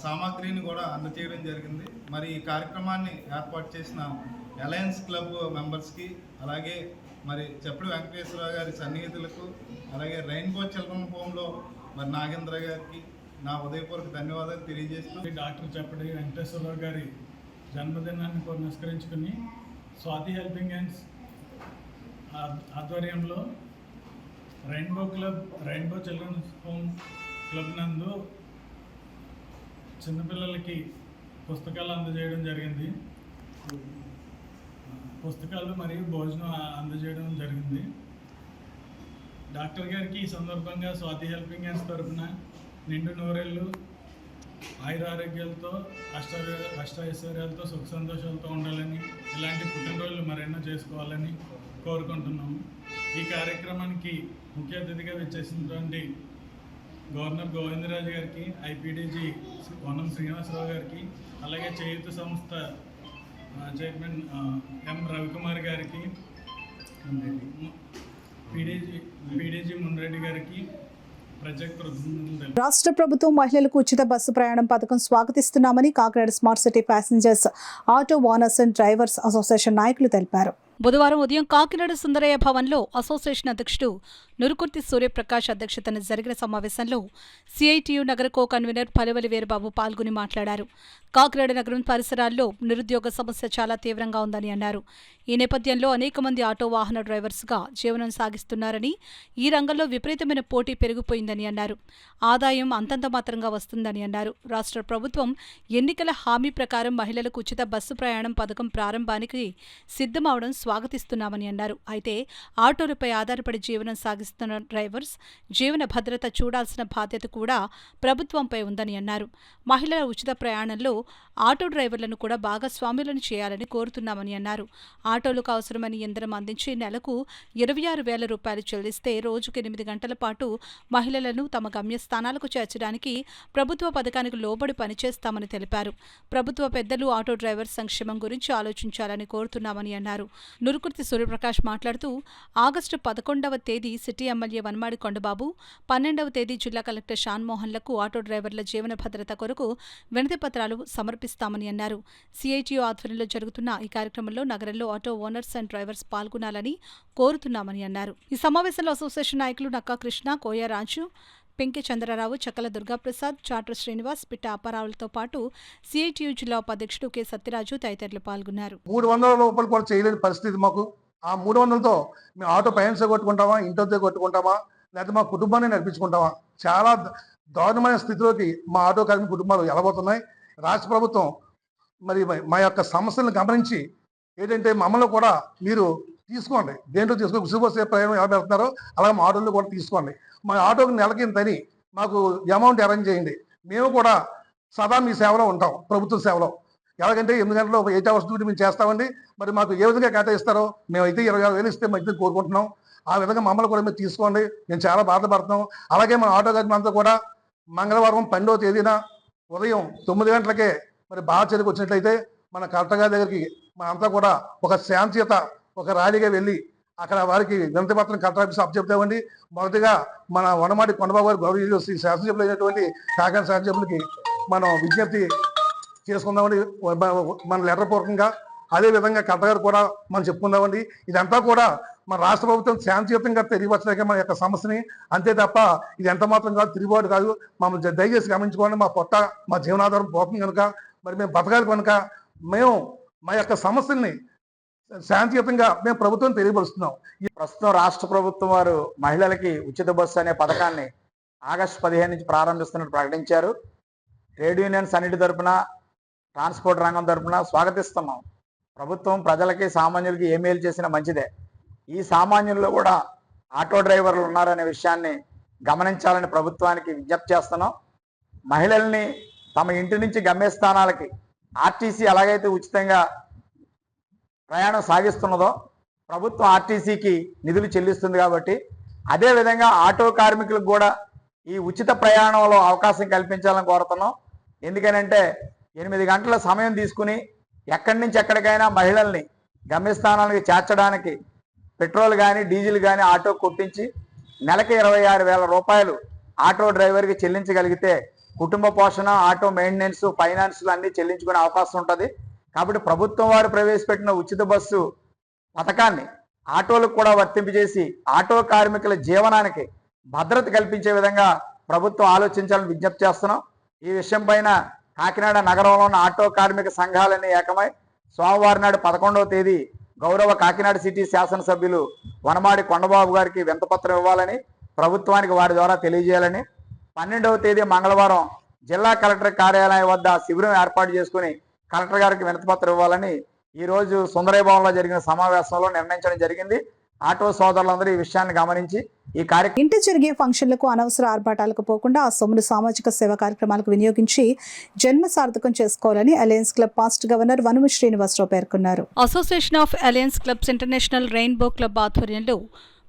సామాగ్రిని కూడా అందజేయడం జరిగింది. మరి ఈ కార్యక్రమాన్ని ఏర్పాటు చేసిన అలయన్స్ క్లబ్ మెంబర్స్కి అలాగే మరి చప్పిడి వెంకటేశ్వరరావు గారి సన్నిహితులకు అలాగే రెయిన్బో చిల్డ్రన్ హోమ్లో మరి నాగేంద్ర గారికి నా ఉదయపూర్వక ధన్యవాదాలు తెలియజేస్తూ డాక్టర్ చప్పిడి వెంకటేశ్వరరావు గారి జన్మదినాన్ని పురస్కరించుకుని స్వాతి హెల్పింగ్ హ్యాండ్స్ ఆధ్వర్యంలో రెయిన్బో చిల్డ్రన్స్ హోమ్ క్లబ్ నందు చిన్నపిల్లలకి పుస్తకాలు అందజేయడం జరిగింది. పుస్తకాలు మరియు భోజనం అందజేయడం జరిగింది. డాక్టర్ గారికి ఈ సందర్భంగా స్వాతి హెల్పింగ్ హ్యాండ్స్ తరఫున నిండు నూరేళ్ళు ఆయురారోగ్యాలతో అష్టైశ్వర్యాలతో సుఖ సంతోషాలతో ఉండాలని, ఇలాంటి పుట్టినరోజులు మరెన్నో చేసుకోవాలని కోరుకుంటున్నాము. ఈ కార్యక్రమానికి ముఖ్య అతిథిగా వచ్చేసినటువంటి గవర్నర్ గోవిందరాజు గారికి, ఐపీడీజీ వనం శ్రీనివాసరావు గారికి, అలాగే చేయుత సంస్థ చైర్మన్ ఎం రవికుమార్ గారికి, పీడీజీ మున్రెడ్డి గారికి రాష్ట్ర ప్రభుత్వం మహిళలకు ఉచిత బస్సు ప్రయాణం పథకం స్వాగతిస్తున్నామని Kakinada smart city passengers auto owners and drivers association నాయకులు తెలిపారు. బుధవారం ఉదయం కాకినాడ సుందరయ్య భవన్లో అసోసియేషన్ అధ్యక్షుడు నురుకుర్తి సూర్యప్రకాష్ అధ్యక్షతన జరిగిన సమావేశంలో సిఐటియు నగర కో కన్వీనర్ పలువలి వీరబాబు పాల్గొని మాట్లాడారు. కాకినాడ నగరం పరిసరాల్లో నిరుద్యోగ సమస్య చాలా తీవ్రంగా ఉందని అన్నారు. ఈ నేపథ్యంలో అనేక మంది ఆటో వాహన డ్రైవర్స్గా జీవనం సాగిస్తున్నారని, ఈ రంగంలో విపరీతమైన పోటీ పెరిగిపోయిందని అన్నారు. ఆదాయం అంతంత మాత్రంగా వస్తుందని అన్నారు. రాష్ట్ర ప్రభుత్వం ఎన్నికల హామీ ప్రకారం మహిళలకు ఉచిత బస్సు ప్రయాణం పథకం ప్రారంభానికి సిద్ధమవడం స్వాగతిస్తున్నామని అన్నారు. అయితే ఆటోలపై ఆధారపడి జీవనం సాగిస్తున్న డ్రైవర్స్ జీవన భద్రత చూడాల్సిన బాధ్యత కూడా ప్రభుత్వంపై ఉందని అన్నారు. మహిళల ఉచిత ప్రయాణంలో ఆటో డ్రైవర్లను కూడా భాగస్వాములను చేయాలని కోరుతున్నామని అన్నారు. ఆటోలకు అవసరమైన ఇంధనం అందించి నెలకు 26,000 రూపాయలు చెల్లిస్తే రోజుకు 8 గంటల పాటు మహిళలను తమ గమ్యస్థానాలకు చేర్చడానికి ప్రభుత్వ పథకానికి లోబడి పనిచేస్తామని తెలిపారు. ప్రభుత్వ పెద్దలు ఆటో డ్రైవర్ సంక్షేమం గురించి ఆలోచించాలని కోరుతున్నామని అన్నారు. నురుకుర్తి సూర్యప్రకాష్ మాట్లాడుతూ ఆగస్టు 11వ తేదీ సిటీ ఎమ్మెల్యే వనమాడి కొండబాబు, 12వ తేదీ జిల్లా కలెక్టర్ షాన్మోహన్లకు ఆటో డ్రైవర్ల జీవన భద్రత కొరకు వినతి పత్రాలు సమర్పిస్తామని అన్నారు. సిఐటియు ఆధ్వర్యంలో జరుగుతున్న ఈ కార్యక్రమంలో నగరంలో ఆటో ఓనర్స్ అండ్ డ్రైవర్స్ పాల్గొనాలని కోరుతున్నామని అన్నారు. ఈ సమావేశంలో అసోసియేషన్ నాయకులు నక్కా కృష్ణ, కోయ రాజు, పెంకి చంద్రరావు, చక్కల దుర్గాప్రసాద్, చాట్ర శ్రీనివాస్, పిట్ట అప్పారావులతో పాటు సిఐటియు జిల్లా ఉపాధ్యక్షుడు కె సత్యరాజు తదితరులు పాల్గొన్నారు. 300 రూపాయలు కూడా చేయలేని పరిస్థితి మాకు. ఆ 300తో మేము ఆటో ఫైనాన్స్ కొట్టుకుంటామా, ఇంట్లో కొట్టుకుంటామా, లేకపోతే మా కుటుంబాన్ని నడిపించుకుంటామా? చాలా దారుణమైన స్థితిలోకి మా ఆటో కార్మిక కుటుంబాలు వెళ్ళబోతున్నాయి. రాష్ట్ర ప్రభుత్వం మరి మా యొక్క సమస్యలను గమనించి ఏంటంటే మమ్మల్ని కూడా మీరు తీసుకోండి, దేంట్లో తీసుకోండి, ఉసిరిపోసే ప్రయాణం ఎలా పెడుతున్నారో అలాగే మా ఆటోలో కూడా తీసుకోండి. మా ఆటోకి నెలకి ఇంతని మాకు అమౌంట్ అరేంజ్ చేయండి. మేము కూడా సదా మీ సేవలో ఉంటాం, ప్రభుత్వ సేవలో. ఎలాగంటే 8 గంటలు 8 hours డ్యూటీ మేము చేస్తామండి. మరి మాకు ఏ విధంగా కేటాయిస్తారో మేమైతే 26,000 ఇస్తే మేము అయితే కోరుకుంటున్నాం. ఆ విధంగా మమ్మల్ని కూడా మీరు తీసుకోండి, మేము చాలా బాధపడుతున్నాం. అలాగే మన ఆటో కార్మికులంతా కూడా మంగళవారం 12వ తేదీన ఉదయం 9 గంటలకే మరి బాగా వచ్చినట్లయితే మన కలెక్టర్ గారి దగ్గరికి మనంతా కూడా ఒక శాంతియుత ఒక ర్యాలీగా వెళ్ళి అక్కడ వారికి వినతి పత్రం కలెక్టర్ ఆఫీస్ అప్పచెప్తామండి. మొదటిగా మన వనమాడి కొండబాబు గారు గౌరవ శాసనసభ్యులు అయినటువంటి కాకినాడ శాసనసభ్యులకి మనం విజ్ఞప్తి చేసుకుందామండి మన లెటర్ పూర్వకంగా. అదేవిధంగా కలెక్టర్ గారు కూడా మనం చెప్పుకుందామండి. ఇదంతా కూడా మన రాష్ట్ర ప్రభుత్వం శాంతియుతంగా తెలియవచ్చలేక మన యొక్క సమస్యని, అంతే తప్ప ఇది ఎంత మాత్రం కాదు, తిరుగుబాటు కాదు. మమ్మల్ని దయచేసి గమనించుకోండి. మా పొట్ట మా జీవనాధారం పోతుంది కనుక మరి మేము బతకాలి కనుక మేము మా యొక్క సమస్యల్ని శాంతియుతంగా మేము ప్రభుత్వం తెలియపరుస్తున్నాం. ప్రస్తుతం రాష్ట్ర ప్రభుత్వం వారు మహిళలకి ఉచిత బస్సు అనే పథకాన్ని ఆగస్టు 15 నుంచి ప్రారంభిస్తున్నట్టు ప్రకటించారు. ట్రేడ్ యూనియన్స్ అన్నిటి తరపున, ట్రాన్స్పోర్ట్ రంగం తరపున స్వాగతిస్తున్నాం. ప్రభుత్వం ప్రజలకి సామాన్యులకి ఏ మేలు చేసినా మంచిదే. ఈ సామాన్యుల్లో కూడా ఆటో డ్రైవర్లు ఉన్నారనే విషయాన్ని గమనించాలని ప్రభుత్వానికి విజ్ఞప్తి చేస్తున్నాం. మహిళల్ని తమ ఇంటి నుంచి గమ్యస్థానాలకి ఆర్టీసీ ఎలాగైతే ఉచితంగా ప్రయాణం సాగిస్తున్నదో ప్రభుత్వం ఆర్టీసీకి నిధులు చెల్లిస్తుంది కాబట్టి అదేవిధంగా ఆటో కార్మికులకు కూడా ఈ ఉచిత ప్రయాణంలో అవకాశం కల్పించాలని కోరుతున్నాం. ఎందుకనంటే 8 గంటల సమయం తీసుకుని ఎక్కడి నుంచి ఎక్కడికైనా మహిళల్ని గమ్యస్థానానికి చేర్చడానికి పెట్రోల్ కానీ డీజిల్ కానీ ఆటో కొట్టించి నెలకి 26,000 రూపాయలు ఆటో డ్రైవర్కి చెల్లించగలిగితే కుటుంబ పోషణ, ఆటో మెయింటెనెన్స్, ఫైనాన్స్లు అన్నీ చెల్లించుకునే అవకాశం ఉంటుంది. కాబట్టి ప్రభుత్వం వారు ప్రవేశపెట్టిన ఉచిత బస్సు పథకాన్ని ఆటోలకు కూడా వర్తింపజేసి ఆటో కార్మికుల జీవనానికి భద్రత కల్పించే విధంగా ప్రభుత్వం ఆలోచించాలని విజ్ఞప్తి చేస్తున్నాం. ఈ విషయం పైన కాకినాడ నగరంలో ఉన్న ఆటో కార్మిక సంఘాలన్నీ ఏకమై సోమవారం నాడు 11వ తేదీ గౌరవ కాకినాడ సిటీ శాసనసభ్యులు వనమాడి కొండబాబు గారికి వినతిపత్రం ఇవ్వాలని, ప్రభుత్వానికి వారి ద్వారా తెలియజేయాలని, 12వ తేదీ మంగళవారం జిల్లా కలెక్టర్ కార్యాలయం వద్ద శిబిరం ఏర్పాటు చేసుకుని కలెక్టర్ గారికి వినతిపత్రం ఇవ్వాలని ఈరోజు సుందరయ్య భవన్లో జరిగిన సమావేశంలో నిర్ణయించడం జరిగింది. ఆటో సోదరులందరూ ఈ విషయాన్ని గమనించి ఈ కార్యక్రమం ఇంటి జరిగే ఫంక్షన్లకు అనవసర ఆర్భాటాలకు పోకుండా ఆ సొమ్మును సామాజిక సేవా కార్యక్రమాలకు వినియోగించి జన్మ సార్థకం చేసుకోవాలని alliance club past governor Vanumu Srinivasarao పేర్కొన్నారు. Association of alliance clubs international rainbow club ఆధ్వర్యంలో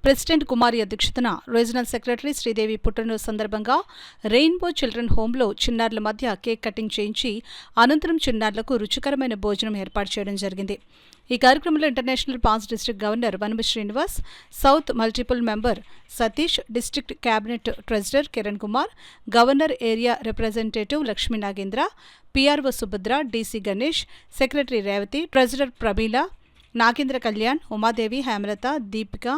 ప్రెసిడెంట్ కుమారి అధ్యక్షతన రీజనల్ సెక్రటరీ శ్రీదేవి పుట్టినరోజు సందర్భంగా రెయిన్బో చిల్డ్రన్ హోంలో చిన్నారుల మధ్య కేక్ కటింగ్ చేయించి అనంతరం చిన్నారులకు రుచికరమైన భోజనం ఏర్పాటు చేయడం జరిగింది. ఈ కార్యక్రమంలో international past district governor Vanumu Srinivas, south multiple member Satish, district cabinet treasurer Kiran Kumar, governor area representative Lakshmi Nagendra, PRO Subhadra, DC Ganesh, secretary Revathi, treasurer Pramila, Nagendra Kalyan, Umadevi, Hemalatha, Deepika,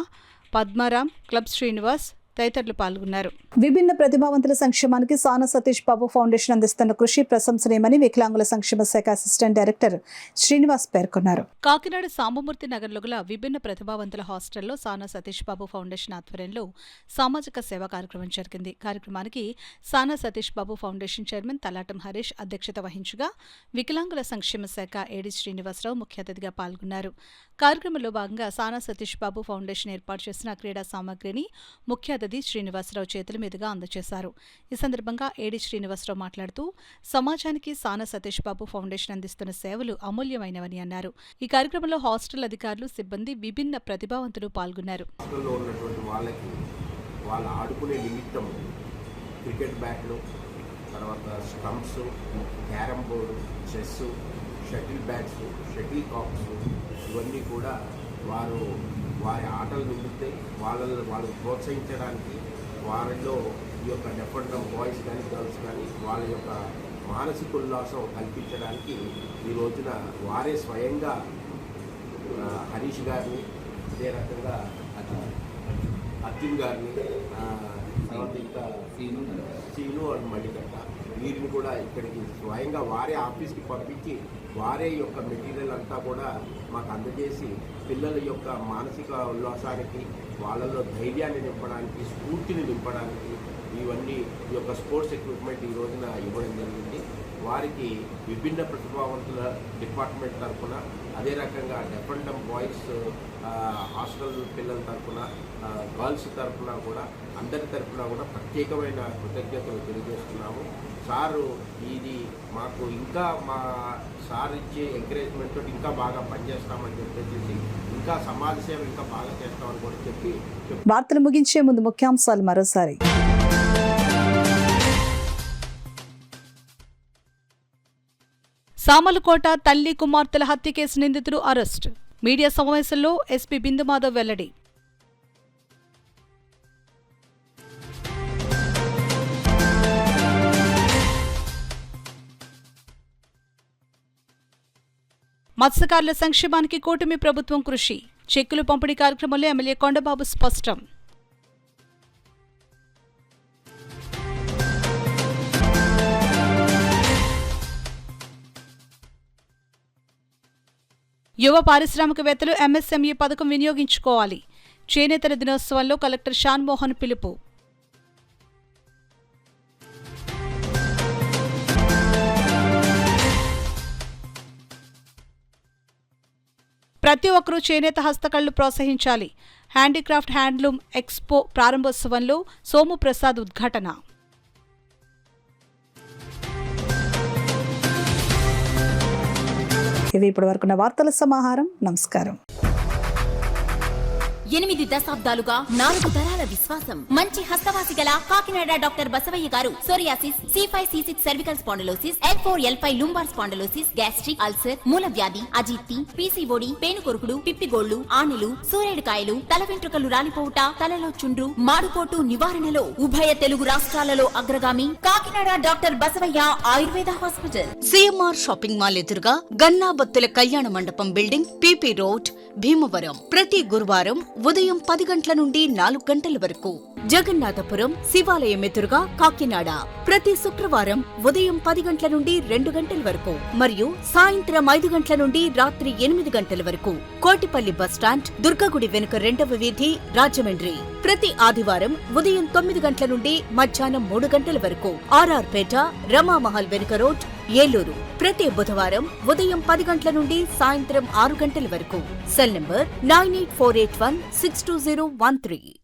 Padmaram, club Srinivas తదితరులు పాల్గొన్నారు. విభిన్న ప్రతిభావంతుల సంక్షేమానికి సానా సతీష్ బాబు ఫౌండేషన్ అందిస్తున్న కృషి ప్రశంసనీయమని వికలాంగుల సంక్షేమ శాఖ అసిస్టెంట్ డైరెక్టర్ శ్రీనివాస్ పేర్కొన్నారు. కాకినాడ సాంబమూర్తి నగర్లో గల విభిన్న ప్రతిభావంతుల హాస్టల్లో సానా సతీష్ బాబు ఫౌండేషన్ ఆధ్వర్యంలో సామాజిక సేవా కార్యక్రమం జరిగింది. కార్యక్రమానికి సానా సతీష్ బాబు ఫౌండేషన్ చైర్మన్ తలాటం హరీష్ అధ్యక్షత వహించగా వికలాంగుల సంక్షేమ శాఖ ఏడీ శ్రీనివాసరావు ముఖ్య అతిథిగా పాల్గొన్నారు. కార్యక్రమంలో భాగంగా సానా సతీష్ బాబు ఫౌండేషన్ ఏర్పాటు చేసిన క్రీడా సామగ్రిని ముఖ్య అతిథి శ్రీనివాసరావు చేతుల మీదుగా అందజేశారు. ఈ సందర్భంగా ఏడీ శ్రీనివాసరావు మాట్లాడుతూ సమాజానికి సానా సతీష్ బాబు ఫౌండేషన్ అందిస్తున్న సేవలు అమూల్యమైనవని అన్నారు. ఈ కార్యక్రమంలో హాస్టల్ అధికారులు, సిబ్బంది, విభిన్న ప్రతిభావంతులు పాల్గొన్నారు. వాళ్ళ ఆడుకునే నిమిత్తం క్రికెట్ బ్యాట్లు, తర్వాత stumps, carrom board, chess, shuttle bats, shuttle cocks ఇవన్నీ కూడా వారి ఆటలు నిండితే వాళ్ళని ప్రోత్సహించడానికి వారిలో ఈ యొక్క డెఫ్ అండ్ డమ్ బాయ్స్ కానీ గర్ల్స్ కానీ వాళ్ళ యొక్క మానసిక ఉల్లాసం కల్పించడానికి ఈ రోజున వారే స్వయంగా హరీష్ గారిని, అదే రకంగా అర్జున్ గారిని, తర్వాత ఇంకా సీను అండ్ మణికంఠ వీరిని కూడా ఇక్కడికి స్వయంగా వారే ఆఫీస్కి పంపించి వారే యొక్క మెటీరియల్ అంతా కూడా మాకు అందజేసి పిల్లల యొక్క మానసిక ఉల్లాసానికి, వాళ్ళలో ధైర్యాన్ని నింపడానికి, స్ఫూర్తిని నింపడానికి ఇవన్నీ ఈ యొక్క స్పోర్ట్స్ ఎక్విప్మెంట్ ఈ రోజున ఇవ్వడం జరిగింది. వారికి విభిన్న ప్రతిభావంతుల డిపార్ట్మెంట్ తరఫున, అదే రకంగా deaf and dumb boys hostel పిల్లల తరఫున, గర్ల్స్ తరఫున కూడా అందరి తరఫున కూడా ప్రత్యేకమైన కృతజ్ఞతలు తెలియజేస్తున్నాము. సారు ఇది మాకు ఇంకా మా సార్ ఇచ్చే ఎంకరేజ్మెంట్ తోటి ఇంకా బాగా పనిచేస్తామని చెప్పేసి, ఇంకా సమాజ సేవ ఇంకా బాగా చేస్తామని కూడా చెప్పి వార్తలు ముగించే ముందు ముఖ్యాంశాలు మరోసారి. సామలకోట తల్లి కుమార్తెల హత్య కేసు నిందితుడు అరెస్ట్. మీడియా సమావేశంలో ఎస్పీ బిందు మాధవ్ వెల్లడి. మత్స్యకారుల సంక్షేమానికి కూటమి ప్రభుత్వం కృషి. చెక్కులు పంపిణీ కార్యక్రమంలో ఎమ్మెల్యే కొండబాబు స్పష్టం. యువ పారిశ్రామికవేత్తలు ఎంఎస్ఎంఈ పథకం వినియోగించుకోవాలి. చేనేతల దినోత్సవంలో కలెక్టర్ షాన్మోహన్ పిలుపు. ప్రతి ఒక్కరూ చేనేత హస్తకళలు ప్రోత్సహించాలి. హ్యాండీక్రాఫ్ట్ హ్యాండ్లూమ్ ఎక్స్పో ప్రారంభోత్సవంలో సోము ప్రసాద్ ఉద్ఘాటన. ఇవి ఇప్పటివరకున్న వార్తల సమాహారం. నమస్కారం. 8 దశాబ్దాలుగా 4 తరాల విశ్వాసం. మంచి హస్తవాసి గల కాకినాడ డాక్టర్ బసవయ్య గారు psoriasis, C5, C6 cervical spondylosis, L4, L5 lumbar spondylosis, gastric ulcer, మూల వ్యాధి, అజీర్తి, పీసీఓడి, పేనుకొరుకుడు, పిప్పిగోళ్లు, ఆనెలు, సూరేడుకాయలు, తల వెంట్రుకలు రాలిపోవుట, తలలో చుండ్రు, మాడుకోటు నివారణలో ఉభయ తెలుగు రాష్ట్రాలలో అగ్రగామి Kakinada doctor Basavaiah Ayurveda hospital. CMR shopping mall ఎదురుగా గన్నాబత్తుల కళ్యాణ మండపం బిల్డింగ్, పీపీ రోడ్, భీమవరం. ప్రతి గురువారం ఉదయం 10 గంటల నుండి 4 గంటల వరకు. జగన్నాథపురం శివాలయం ఎదురుగా కాకినాడ. ప్రతి శుక్రవారం ఉదయం 10 గంటల నుండి 2 గంటల వరకు మరియు సాయంత్రం 5 గంటల నుండి రాత్రి 8 గంటల వరకు. కోటిపల్లి బస్టాండ్, దుర్గగుడి వెనుక 2వ వీధి, రాజమండ్రి. ప్రతి ఆదివారం ఉదయం 9 గంటల నుండి మధ్యాహ్నం 3 గంటల వరకు. ఆర్ఆర్ పేట, రమామహల్ వెనుక రోడ్, ఏలూరు. ప్రతి బుధవారం ఉదయం 10 గంటల నుండి సాయంత్రం 6 గంటల వరకు. Cell number 9848162013.